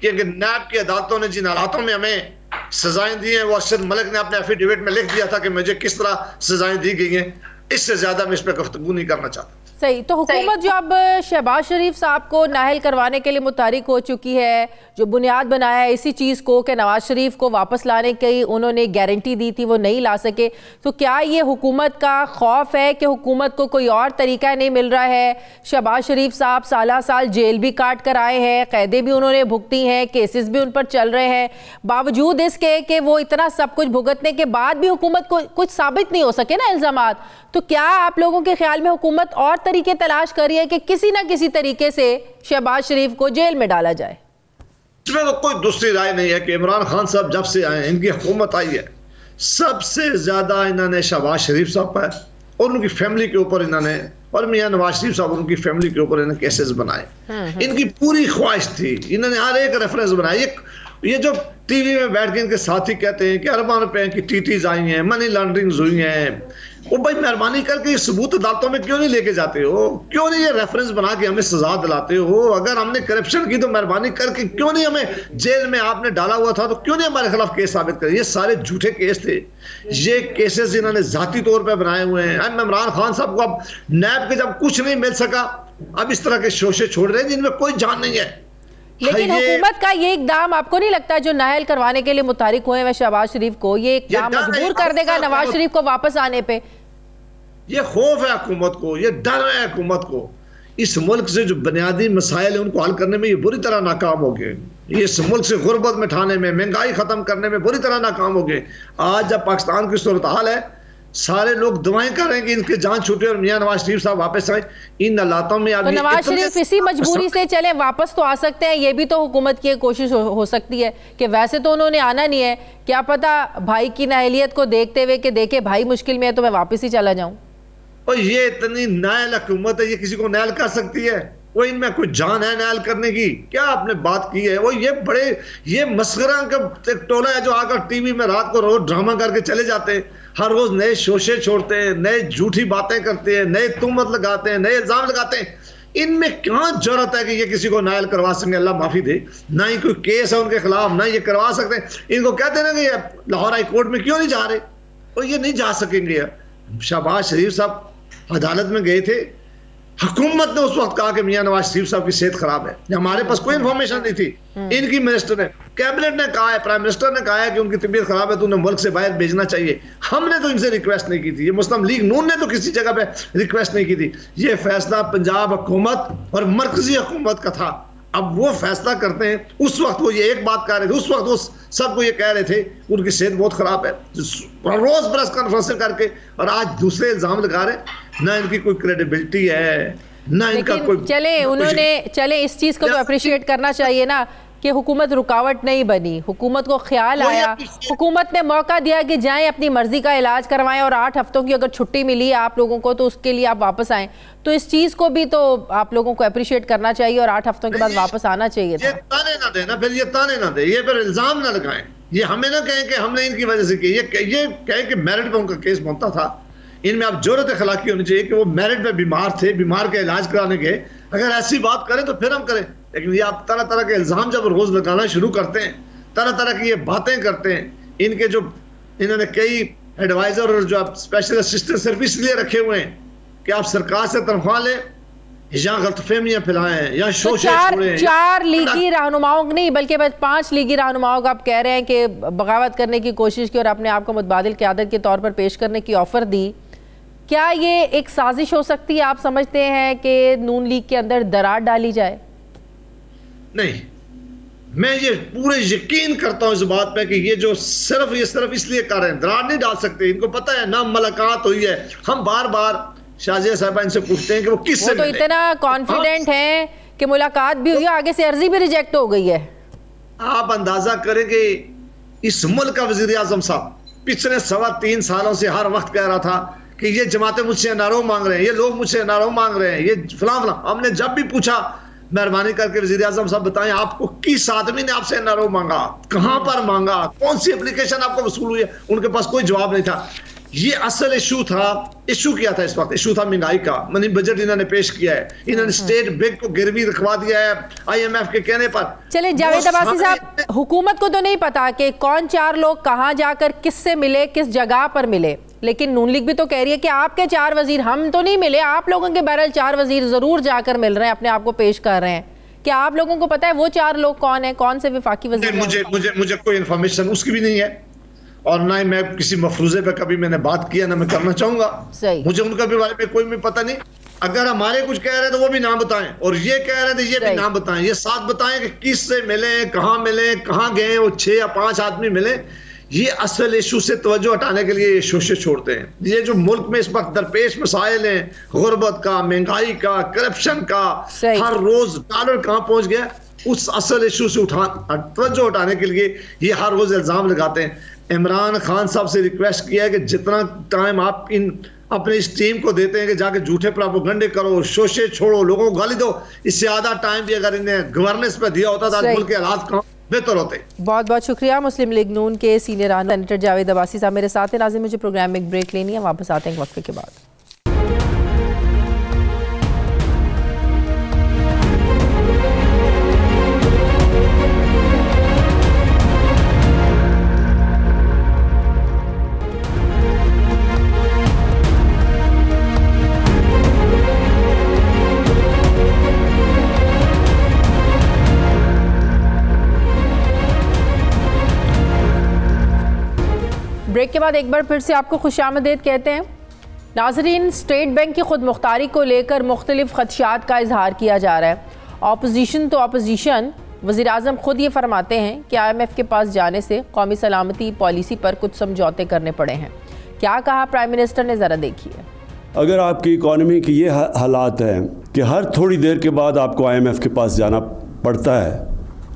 क्योंकि नैब की अदालतों ने जिन हालातों में हमें सजाएं दी हैं, वो अरशद मलिक ने अपने एफिडेविट में लिख दिया था कि मुझे किस तरह सजाएं दी गई हैं। इससे ज्यादा मैं इस पर गुफ्तगू नहीं करना चाहता। सही। तो हुकूमत जो अब शहबाज शरीफ साहब को नाअहल करवाने के लिए मुतारिक हो चुकी है, जो बुनियाद बनाया है इसी चीज़ को कि नवाज शरीफ को वापस लाने की उन्होंने गारंटी दी थी, वो नहीं ला सके, तो क्या ये हुकूमत का खौफ है कि हुकूमत को कोई और तरीका नहीं मिल रहा है? शहबाज शरीफ साहब साल जेल भी काट कर आए हैं, कैदें भी उन्होंने भुगती हैं, केसेस भी उन पर चल रहे हैं, बावजूद इसके कि वो इतना सब कुछ भुगतने के बाद भी हुकूमत को कुछ साबित नहीं हो सके ना इल्ज़ामात। तो क्या आप लोगों के ख्याल में हुकूमत और तरीके तलाश कर रही है कि किसी ना किसी तरीके से शहबाज शरीफ को जेल में डाला जाए? इसमें तो कोई दूसरी राय नहीं है कि इमरान खान साहब जब से आए, इनकी हुकूमत आई है, सबसे ज्यादा इन्होंने शहबाज शरीफ साहब पर और उनकी फैमिली के ऊपर इन्होंने, और मियां नवाज शरीफ साहब उनकी फैमिली के ऊपर इन्होंने केसेस बनाए। इनकी पूरी ख्वाहिश थी, इन्होंने हर एक रेफरेंस बनाया। ये जो टीवी में बैठ के इनके साथी कहते हैं कि अरबों रुपए की टीटीज आई हैं, मनी लॉन्ड्रिंग हुई हैं, वो भाई मेहरबानी करके ये सबूत अदालतों में क्यों नहीं लेके जाते हो? क्यों नहीं ये रेफरेंस बना के हमें सजा दिलाते हो? अगर हमने करप्शन की तो मेहरबानी करके क्यों नहीं हमें जेल में आपने डाला हुआ था तो क्यों नहीं हमारे खिलाफ केस साबित करे? ये सारे झूठे केस थे, ये केसेस इन्होंने जाती तौर पर बनाए हुए हैं। इमरान खान साहब को अब नैब के जब कुछ नहीं मिल सका, अब इस तरह के शोशे छोड़ रहे हैं जिनमें कोई जान नहीं है। लेकिन हुकूमत का ये इकदाम आपको नहीं लगता जो नाअहल करवाने के लिए मुतारिक हुए हैं शहबाज शरीफ को, ये इकदाम मजबूर कर देगा नवाज शरीफ को वापस आने पे? ये खौफ है हुकूमत को, ये डर है हुकूमत को। इस मुल्क से जो बुनियादी मसाइल है उनको हल करने में ये बुरी तरह नाकाम हो गए। ये इस मुल्क से गुर्बत मिटाने में, महंगाई खत्म करने में बुरी तरह नाकाम हो गए। आज जब पाकिस्तान की सूरत हाल है, सारे लोग दुआएं कर रहे हैं कि इनके जान छूटे और मियां नवाज शरीफ साहब वापस आए। इन हालातों में तो नवाज शरीफ इसी मजबूरी से चले वापस तो आ सकते हैं, ये भी तो हुकूमत की कोशिश हो सकती है कि वैसे तो उन्होंने आना नहीं है, क्या पता भाई की नाअहलियत को देखते हुए कि देखे भाई मुश्किल में है तो मैं वापस ही चला जाऊं। और ये इतनी नाअहल हुकूमत है, ये किसी को नाअहल कर सकती है? वो इनमें कोई जान है नाअहल करने की? क्या आपने बात की है? वो ये मस्खरा का एक टोला है जो आकर टीवी में रात को रोज ड्रामा करके चले जाते हैं, हर रोज नए शोशे छोड़ते हैं, नए झूठी बातें करते हैं, नए तुहमत लगाते हैं, नए इल्जाम लगाते हैं। इनमें क्या जरूरत है कि ये किसी को नाअहल करवा सकें? अल्लाह माफी दे, ना ही कोई केस है उनके खिलाफ, ना ये करवा सकते हैं। इनको कहते हैं ना कि लाहौर हाई कोर्ट में क्यों नहीं जा रहे, और ये नहीं जा सकेंगे। शहबाज शरीफ साहब अदालत में गए थे, हुकूमत ने उस वक्त कहा कि मियां नवाज शरीफ साहब की सेहत खराब है, हमारे पास कोई इंफॉर्मेशन नहीं थी। इनकी मिनिस्टर ने, कैबिनेट ने कहा है, प्राइम मिनिस्टर ने कहा है कि उनकी तबीयत खराब है तो उन्हें मुल्क से बाहर भेजना चाहिए। हमने तो इनसे रिक्वेस्ट नहीं की थी, ये मुस्लिम लीग नून ने तो किसी जगह पे रिक्वेस्ट नहीं की थी। ये फैसला पंजाब हुकूमत और मरकजी हुकूमत का था। अब वो फैसला करते हैं, उस वक्त वो ये एक बात कह रहे थे, उस वक्त वो सबको ये कह रहे थे उनकी सेहत बहुत खराब है, रोज प्रेस कॉन्फ्रेंस करके, और आज दूसरे इल्जाम लगा रहे। ना इनकी कोई क्रेडिबिलिटी है, ना इनका कोई। चले इस चीज को तो अप्रिशिएट करना चाहिए ना कि हुकूमत रुकावट नहीं बनी, हुकूमत को ख्याल आया, हुकूमत ने मौका दिया कि जाएं अपनी मर्जी का इलाज करवाएं, और 8 हफ्तों की अगर छुट्टी मिली है आप लोगों को तो उसके लिए आप वापस आएं। तो इस चीज को भी तो आप लोगों को अप्रिशिएट करना चाहिए और 8 हफ्तों के बाद वापस आना चाहिए था। ये ताने ना देना, फिर ये ताने ना दे, ये फिर इल्जाम ना लगाएं, ये हमें ना कहें कि हमने इनकी वजह से की, ये कहें कि मेरिट पे उनका केस बनता था। इनमें आप जुर्रत अखलाकी होनी चाहिए कि वो मेरिट पे बीमार थे, बीमार का इलाज कराने गए। अगर ऐसी बात करें तो फिर हम करें, लेकिन ये आप तरह तरह के इल्जाम जब रोज लगाना शुरू करते हैं, तरह तरह की ये बातें करते हैं। इनके जो इन्होंने कई एडवाइजर और जो स्पेशल असिस्टेंट सिर्फ इसलिए रखे हुए हैं कि आप सरकार से तनख्वाह लें या गलतफहमियां फैलाएं या शोशे छोड़ें। 4 लीगी रहनुमाओं नहीं बल्कि 5 लीगी रहनुमाओं को आप कह रहे हैं कि बगावत करने की कोशिश की और अपने आप को मुतबादिल क़यादत के तौर पर पेश करने की ऑफर दी। क्या ये एक साजिश हो सकती है? आप समझते हैं कि नून लीग के अंदर दरार डाली जाए? नहीं, मैं ये पूरे यकीन करता हूं इस बात पे कि ये जो सिर्फ इसलिए कर रहे हैं, दरार नहीं डाल सकते। इनको पता है ना मुलाकात हुई है। हम बार बार शाजिया साहिबा इनसे पूछते हैं कि वो किससे तो इतना कॉन्फिडेंट हैं कि मुलाकात भी हुई, आगे से अर्जी भी रिजेक्ट हो गई है। आप अंदाजा करें कि इस मुल्क का वजीर आजम साहब पिछले 3.25 सालों से हर वक्त कह रहा था कि ये जमातें मुझसे एनआरओ मांग रहे हैं, ये लोग मुझसे एनआरओ मांग रहे हैं, ये फलां। हमने जब भी पूछा, मेहरबानी करके वजीर आजम साहब बताएं आपको किस आदमी ने आपसे एनआरओ मांगा, कहां पर मांगा, कौन सी एप्लीकेशन आपको वसूल हुई है? उनके पास कोई जवाब नहीं था। ये असल इशू था। इशू क्या था इस वक्त? इशू था महंगाई का। मनी बजट इन्होंने पेश किया है, इन्होंने स्टेट बैंक को गिरवी रखवा दिया है IMF के कहने पर। चले जावेद अब्बासी साहब, हुकूमत को तो नहीं पता कि कौन 4 लोग कहां जाकर किससे मिले, किस जगह पर मिले, लेकिन नून लीग भी तो कह रही है कि आपके 4 वजीर, हम तो नहीं मिले, आप लोगों के बहरहाल 4 वजीर जरूर जाकर मिल रहे हैं, अपने आप को पेश कर रहे हैं। क्या आप लोगों को पता है वो 4 लोग कौन है, कौन से विफाकी वजीर? मुझे कोई इन्फॉर्मेशन उसकी भी नहीं है, और ना ही मैं किसी मफरूजे पे कभी मैंने बात किया, ना मैं करना चाहूंगा। मुझे उनका भी बारे में कोई भी पता नहीं। अगर हमारे कुछ कह रहे हैं तो वो भी नाम बताएं, और ये कह रहे थे ये भी नाम बताएं, ये साथ बताएं कि किससे मिले, कहाँ गए, वो 6 या 5 आदमी मिले। ये असल इशू से तवज्जो हटाने के लिए ये शोशे छोड़ते हैं। ये जो मुल्क में इस वक्त दरपेश मसाइल हैं, गुर्बत का, महंगाई का, करप्शन का, हर रोज डॉलर कहाँ पहुंच गया, उस असल इशू से तवज्जो हटाने के लिए ये हर रोज इल्जाम लगाते हैं। इमरान खान साहब से रिक्वेस्ट किया है कि जितना टाइम आप अपने इस टीम को देते हैं कि जाके झूठे प्रोपेगेंडे करो, शोशे छोड़ो, लोगों को गाली दो, इससे आधा टाइम भी अगर इन्हें गवर्नेंस पे दिया होता तो मुल्क के हालात कहाँ बेहतर होते। बहुत बहुत शुक्रिया। मुस्लिम लीग नून के सीनियर सेनेटर जावेद अब्बासी साहब मेरे साथ हैं। नाज़रीन, मुझे प्रोग्राम में एक ब्रेक लेनी है, वापस आते हैं एक वक्फे के बाद। ब्रेक के बाद एक बार फिर से आपको खुशामदीद कहते हैं। नाजरीन, स्टेट बैंक की खुद मुख्तारी को लेकर मुख्तलिफ खदशात का इजहार किया जा रहा है। अपोजिशन तो अपोजिशन, वज़ीर आज़म खुद ये फरमाते हैं कि IMF के पास जाने से कौमी सलामती पॉलिसी पर कुछ समझौते करने पड़े हैं। क्या कहा प्राइम मिनिस्टर ने, ज़रा देखिए। अगर आपकी इकॉनमी की ये हालात हैं कि हर थोड़ी देर के बाद आपको IMF के पास जाना पड़ता है,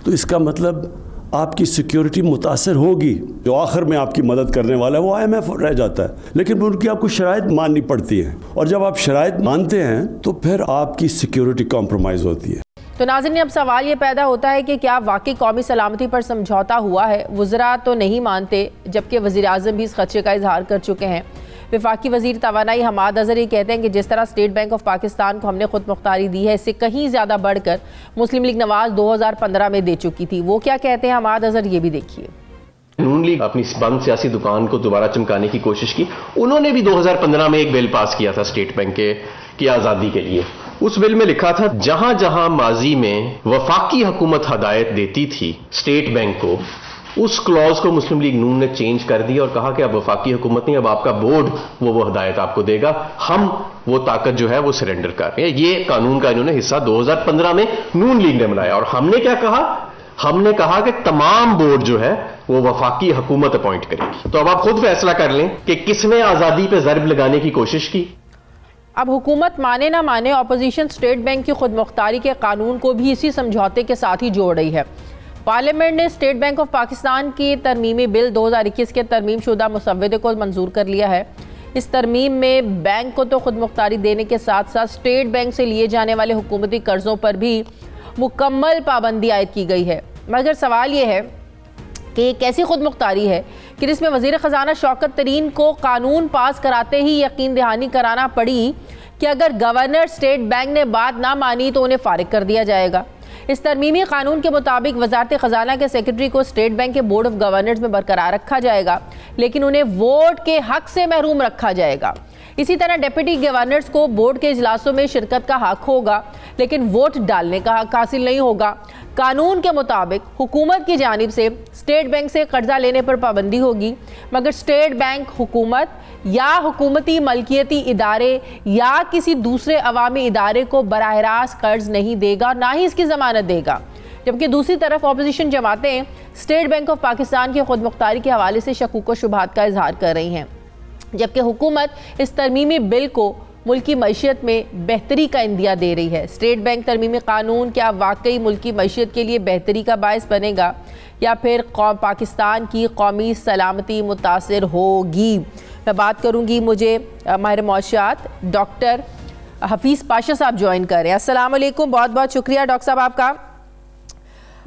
तो इसका मतलब आपकी सिक्योरिटी मुतासर होगी। जो आखिर में आपकी मदद करने वाला है वो IMF रह जाता है, लेकिन उनकी आपको शराइत माननी पड़ती है, और जब आप शराइत मानते हैं तो फिर आपकी सिक्योरिटी कॉम्प्रोमाइज़ होती है। तो नाज़रीन, अब सवाल ये पैदा होता है कि क्या वाकई कौमी सलामती पर समझौता हुआ है? वज़रा तो नहीं मानते, जबकि वज़ीर आज़म भी इस खदशे का इजहार कर चुके हैं। वफाकी वज़ीर तवानाई हमाद अज़हर ये कहते हैं कि जिस तरह स्टेट बैंक ऑफ पाकिस्तान को हमने खुद मुख्तारी दी है, इससे कहीं ज़्यादा बढ़कर मुस्लिम लीग नवाज 2015 में दे चुकी थी। वो क्या कहते हैं हमाद अज़हर, ये भी देखिए। नून लीग अपनी बंद सियासी दुकान को दोबारा चमकाने की कोशिश की। उन्होंने भी 2015 में एक बिल पास किया था स्टेट बैंक की आज़ादी के लिए। उस बिल में लिखा था जहां जहां माजी में वफाकी हुकूमत हदायत देती थी स्टेट बैंक को, उस क्लॉज को मुस्लिम लीग नून ने चेंज कर दिया और कहा कि अब वफाकी हुकूमत नहीं, अब आपका बोर्ड वो हदायत आपको देगा, हम वो ताकत जो है वो सरेंडर कर रहे हैं। ये कानून का इन्होंने हिस्सा 2015 में नून लीग ने बनाया। और हमने क्या कहा? हमने कहा कि तमाम बोर्ड जो है वो वफाकी हुकूमत अपॉइंट करेगी। तो अब आप खुद फैसला कर लें कि किसने आजादी पे ज़र्ब लगाने की कोशिश की। अब हुकूमत माने ना माने, अपोजिशन स्टेट बैंक की खुद मुख्तारी के कानून को भी इसी समझौते के साथ ही जोड़ रही है। पार्लियामेंट ने स्टेट बैंक ऑफ पाकिस्तान की तरमीमी बिल 2021 के तरमीम शुदा मुसव्वदे को मंजूर कर लिया है। इस तरमीम में बैंक को तो खुद मुख्तारी देने के साथ साथ स्टेट बैंक से लिए जाने वाले हुकूमती कर्जों पर भी मुकम्मल पाबंदी आयद की गई है। मगर सवाल ये है कि कैसी खुद मुख्तारी है कि जिसमें वज़ीर ख़जाना शौकत तरीन को कानून पास कराते ही यकीन दहानी कराना पड़ी कि अगर गवर्नर स्टेट बैंक ने बात ना मानी तो उन्हें फारिग कर दिया जाएगा। इस तरमीमी कानून के मुताबिक वज़ारत ख़जाना के सेक्रेटरी को स्टेट बैंक के बोर्ड ऑफ गवर्नर्स में बरकरार रखा जाएगा, लेकिन उन्हें वोट के हक से महरूम रखा जाएगा। इसी तरह डिप्टी गवर्नर्स को बोर्ड के इजलासों में शिरकत का हक होगा, लेकिन वोट डालने का हक हासिल नहीं होगा। कानून के मुताबिक हुकूमत की जानिब से स्टेट बैंक से कर्जा लेने पर पाबंदी होगी, मगर स्टेट बैंक हुकूमत या हुकूमती मलकियती इदारे या किसी दूसरे अवामी इदारे को बराह रास्त कर्ज नहीं देगा, ना ही इसकी ज़मानत देगा। जबकि दूसरी तरफ अपोजिशन जमातें स्टेट बैंक ऑफ पाकिस्तान की खुद मुख्तारी के हवाले से शकूक व शुबहात का इजहार कर रही हैं, जबकि हुकूमत इस तरमीमी बिल को मुल्की मईशत में बेहतरी का इंदिया दे रही है। स्टेट बैंक तरमीमी कानून क्या वाकई मुल्की मईशत के लिए बेहतरी का बायस बनेगा या फिर पाकिस्तान की कौमी सलामती मुतासर होगी? मैं बात करूंगी, मुझे माहिर मौशियात डॉक्टर हफीज़ पाशा साहब ज्वाइन कर रहे हैं। अस्सलाम वालेकुम, बहुत बहुत शुक्रिया डॉक्टर साहब आपका।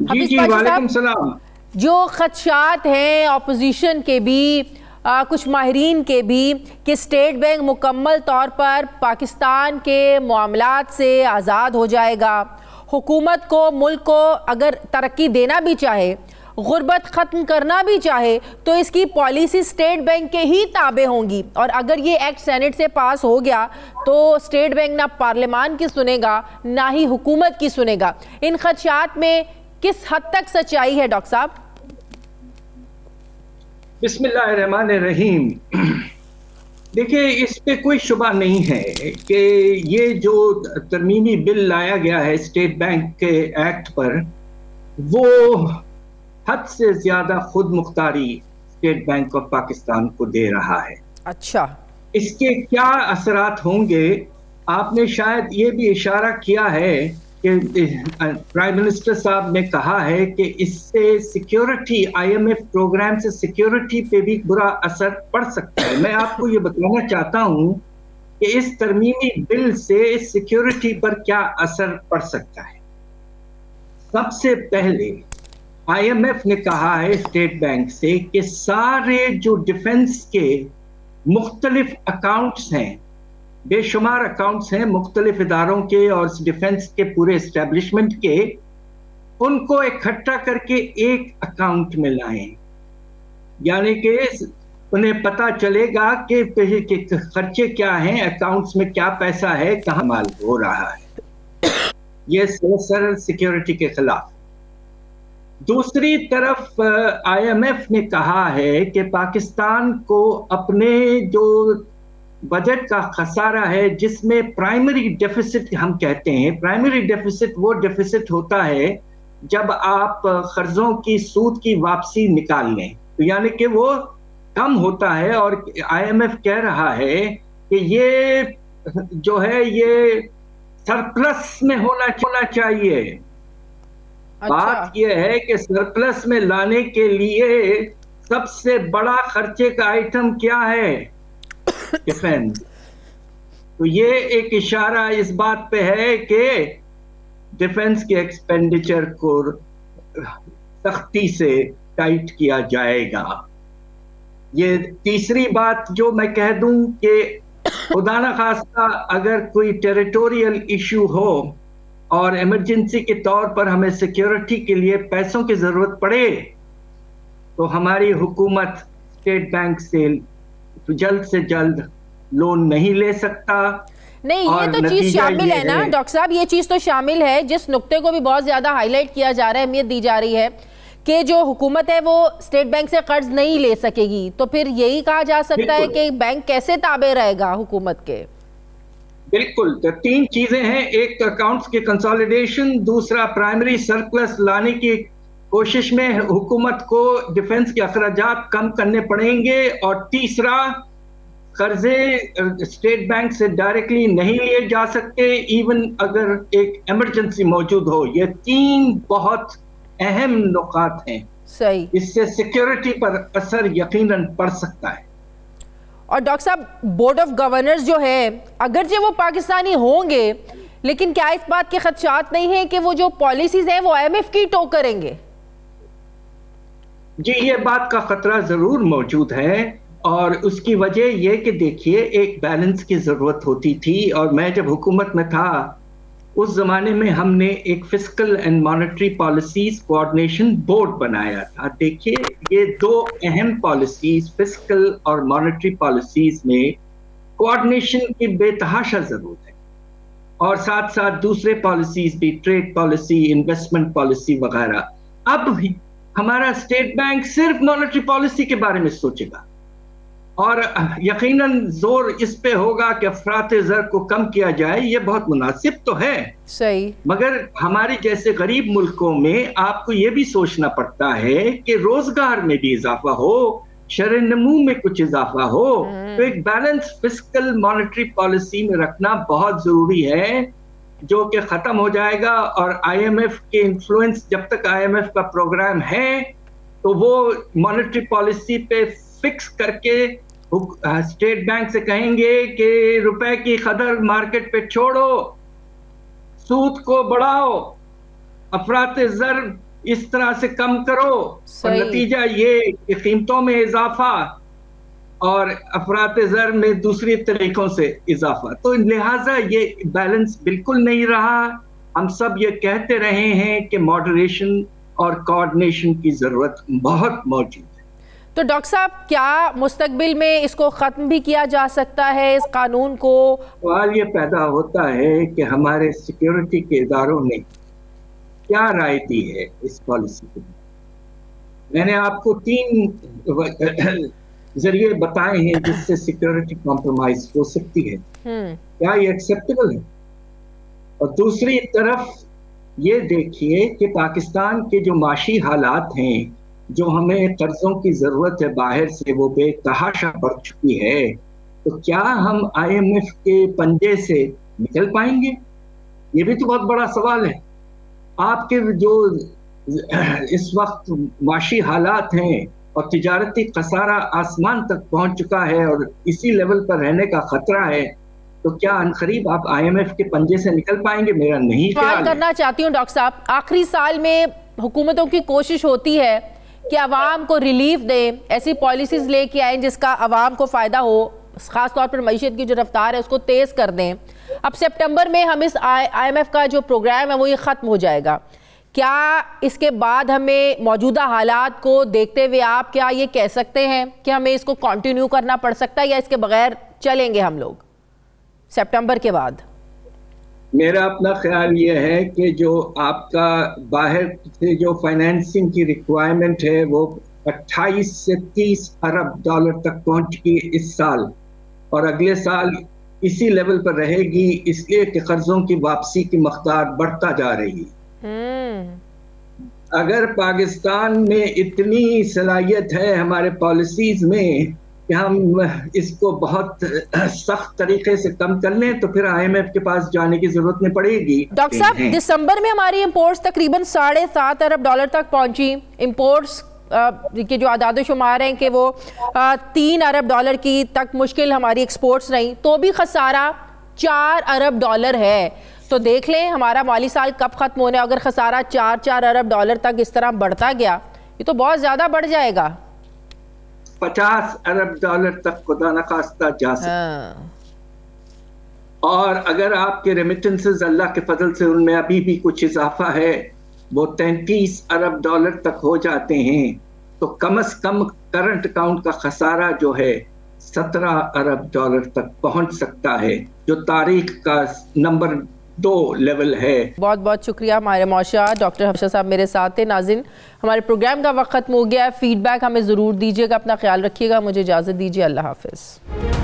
जी वालेकुम सलाम। जो खदशात हैं अपोजिशन के भी कुछ माहिरीन के भी कि स्टेट बैंक मुकम्मल तौर पर पाकिस्तान के मामलात से आज़ाद हो जाएगा। हुकूमत को, मुल्क को अगर तरक्की देना भी चाहे, गुर्बत ख़त्म करना भी चाहे, तो इसकी पॉलिसी स्टेट बैंक के ही ताबे होंगी। और अगर ये एक्ट सेनेट से पास हो गया तो स्टेट बैंक ना पार्लियामान की सुनेगा ना ही हुकूमत की सुनेगा। इन खदशात में किस हद तक सच्चाई है डॉक्टर साहब? बिस्मिल्लाहिर्रहमानिर्रहीम। देखिए, इस पे कोई शुबा नहीं है कि ये जो तरमीमी बिल लाया गया है स्टेट बैंक के एक्ट पर, वो हद से ज्यादा खुद मुख्तारी स्टेट बैंक ऑफ पाकिस्तान को दे रहा है। अच्छा, इसके क्या असरात होंगे? आपने शायद ये भी इशारा किया है कि प्राइम मिनिस्टर साहब ने कहा है कि इससे सिक्योरिटी, IMF प्रोग्राम से सिक्योरिटी पे भी बुरा असर पड़ सकता है। मैं आपको ये बताना चाहता हूँ कि इस तरमीमी बिल से सिक्योरिटी पर क्या असर पड़ सकता है। सबसे पहले IMF ने कहा है स्टेट बैंक से कि सारे जो डिफेंस के मुख्तलिफ अकाउंट्स हैं, बेशुमार अकाउंट्स हैं मुख्तलिफ इदारों के और डिफेंस के पूरे एस्टेब्लिशमेंट के, उनको इकट्ठा करके एक अकाउंट में लाएं। यानी कि उन्हें पता चलेगा कि खर्चे क्या हैं, अकाउंट्स में क्या पैसा है, कहाँ माल हो रहा है। ये सर सिक्योरिटी के खिलाफ। दूसरी तरफ IMF ने कहा है कि पाकिस्तान को अपने जो बजट का खसारा है, जिसमें प्राइमरी डेफिसिट हम कहते हैं, प्राइमरी डेफिसिट वो डेफिसिट होता है जब आप कर्जों की सूद की वापसी निकाल लें, तो यानी कि वो कम होता है। और IMF कह रहा है कि ये जो है ये सरप्लस में होना चाहिए। अच्छा। बात यह है कि सरप्लस में लाने के लिए सबसे बड़ा खर्चे का आइटम क्या है? डिफेंस। तो ये एक इशारा इस बात पे है कि डिफेंस के एक्सपेंडिचर को सख्ती से टाइट किया जाएगा। ये तीसरी बात जो मैं कह दूं कि खुदा न खास्ता अगर कोई टेरिटोरियल इशू हो और इमरजेंसी के तौर पर हमें सिक्योरिटी के लिए पैसों की जरूरत पड़े, तो हमारी हुकूमत स्टेट बैंक से जल्द लोन नहीं ले सकता। नहीं, ये तो चीज शामिल है ना डॉक्टर साहब, ये चीज तो शामिल है जिस नुक्ते को भी बहुत ज्यादा हाईलाइट किया जा रहा है, अहमियत दी जा रही है कि जो हुकूमत है वो स्टेट बैंक से कर्ज नहीं ले सकेगी। तो फिर यही कहा जा सकता है कि बैंक कैसे ताबे रहेगा हुकूमत के? बिल्कुल, तो तीन चीजें हैं, एक अकाउंट्स के कंसोलिडेशन, दूसरा प्राइमरी सरप्लस लाने की कोशिश में हुकूमत को डिफेंस के अखराजात कम करने पड़ेंगे, और तीसरा कर्जे स्टेट बैंक से डायरेक्टली नहीं लिए जा सकते इवन अगर एक इमरजेंसी मौजूद हो। ये तीन बहुत अहम नुकात हैं। सही, इससे सिक्योरिटी पर असर यकीनन पड़ सकता है। और डॉक्टर साहब, बोर्ड ऑफ गवर्नर्स जो है अगरचे वो पाकिस्तानी होंगे, लेकिन क्या इस बात के खदशात नहीं है कि वो जो पॉलिसीज हैं वो IMF की टो करेंगे? जी, ये बात का खतरा जरूर मौजूद है, और उसकी वजह यह कि देखिए एक बैलेंस की जरूरत होती थी, और मैं जब हुकूमत में था उस जमाने में हमने एक fiscal and monetary policies coordination board बनाया था। देखिए, ये दो अहम पॉलिसीज, फिस्कल और मॉनेटरी पॉलिसीज में कोऑर्डिनेशन की बेतहाशा जरूरत है, और साथ साथ दूसरे पॉलिसीज भी, ट्रेड पॉलिसी, इन्वेस्टमेंट पॉलिसी वगैरह। अब हमारा स्टेट बैंक सिर्फ मॉनेटरी पॉलिसी के बारे में सोचेगा, और यकीनन जोर इस पे होगा कि अफराते ज़र को कम किया जाए। ये बहुत मुनासिब तो है, सही, मगर हमारे जैसे गरीब मुल्कों में आपको ये भी सोचना पड़ता है कि रोजगार में भी इजाफा हो, शरह नमू में कुछ इजाफा हो। तो एक बैलेंस फिस्कल मॉनेटरी पॉलिसी में रखना बहुत जरूरी है, जो कि खत्म हो जाएगा। और IMF के इन्फ्लुएंस, जब तक IMF का प्रोग्राम है तो वो मॉनेटरी पॉलिसी पे फिक्स करके स्टेट बैंक से कहेंगे कि रुपए की कदर मार्केट पे छोड़ो, सूद को बढ़ाओ, अफराते ज़र इस तरह से कम करो, और नतीजा ये कि कीमतों में इजाफा और अफरात ज़र में दूसरे तरीकों से इजाफा। तो लिहाजा ये बैलेंस बिल्कुल नहीं रहा। हम सब ये कहते रहे हैं कि मॉडरेशन और कोऑर्डिनेशन की ज़रूरत बहुत मौजूद है। तो डॉक्टर साहब, क्या मुस्तकबिल में इसको ख़त्म भी किया जा सकता है, इस कानून को? सवाल ये पैदा होता है कि हमारे सिक्योरिटी के इदारों ने क्या राय दी है इस पॉलिसी के। मैंने आपको 3 जरिए बताए हैं जिससे सिक्योरिटी कॉम्प्रोमाइज हो सकती है। क्या ये एक्सेप्टेबल है? और दूसरी तरफ ये देखिए कि पाकिस्तान के जो माशी हालात हैं, जो हमें कर्जों की जरूरत है बाहर से, वो बेतहाशा बढ़ चुकी है। तो क्या हम IMF के पंजे से निकल पाएंगे? ये भी तो बहुत बड़ा सवाल है। आपके जो इस वक्त माशी हालात हैं और तिजारती खसारा आसमान तक पहुंच चुका है और इसी लेवल पर रहने का खतरा है, तो क्या अनकरीब आप IMF के पंजे से निकल पाएंगे? मेरा नहीं ख्याल करना चाहती हूँ डॉक्टर साहब, आखिरी साल में हुकूमतों की कोशिश होती है कि आवाम को रिलीफ दें, ऐसी पॉलिसीज लेके आए जिसका आवाम को फ़ायदा हो, ख़ास तौर पर मईशत की जो रफ्तार है उसको तेज़ कर दें। अब सितंबर में हम इस IMF का जो प्रोग्राम है वो ये ख़त्म हो जाएगा। क्या इसके बाद हमें मौजूदा हालात को देखते हुए आप क्या ये कह सकते हैं कि हमें इसको कंटिन्यू करना पड़ सकता है या इसके बगैर चलेंगे हम लोग सितंबर के बाद? मेरा अपना ख्याल ये है कि जो आपका बाहर से जो फाइनेंसिंग की रिक्वायरमेंट है वो 28 से 30 अरब डॉलर तक पहुंच गई इस साल, और अगले साल इसी लेवल पर रहेगी, इसलिए कि कर्जों की वापसी की मकदार बढ़ता जा रही है। अगर पाकिस्तान में इतनी सलाहियत है हमारे पॉलिसीज में कि हम इसको बहुत सख्त तरीके से कम कर लें, तो फिर IMF के पास जाने की जरूरत नहीं पड़ेगी। डॉक्टर साहब, दिसंबर में हमारी इंपोर्ट्स तकरीबन 7.5 अरब डॉलर तक पहुंची। इंपोर्ट्स के जो आदाद शुमार हैं कि वो 3 अरब डॉलर की तक मुश्किल हमारी एक्सपोर्ट्स रही, तो भी खसारा 4 अरब डॉलर है। तो देख लें हमारा माली साल कब खत्म होने, अगर खसारा 4 अरब डॉलर तक इस तरह बढ़ता गया, ये तो बहुत ज्यादा बढ़ जाएगा। 50 अरब डॉलर तक खुदा न खास्ता जा सकता। और अगर आपके रेमिटेंसेस अल्लाह के फजल से उनमें अभी भी कुछ इजाफा है, वो 33 अरब डॉलर तक हो जाते हैं, तो कम से कम करंट अकाउंट का खसारा जो है 17 अरब डॉलर तक पहुंच सकता है, जो तारीख का नंबर 2 लेवल है। बहुत बहुत शुक्रिया हमारे मौशा डॉक्टर हफ्सा साहब मेरे साथ थे। नाज़रीन, हमारे प्रोग्राम का वक्त खत्म हो गया है। फीडबैक हमें ज़रूर दीजिएगा, अपना ख्याल रखिएगा। मुझे इजाज़त दीजिए, अल्लाह हाफ़िज़।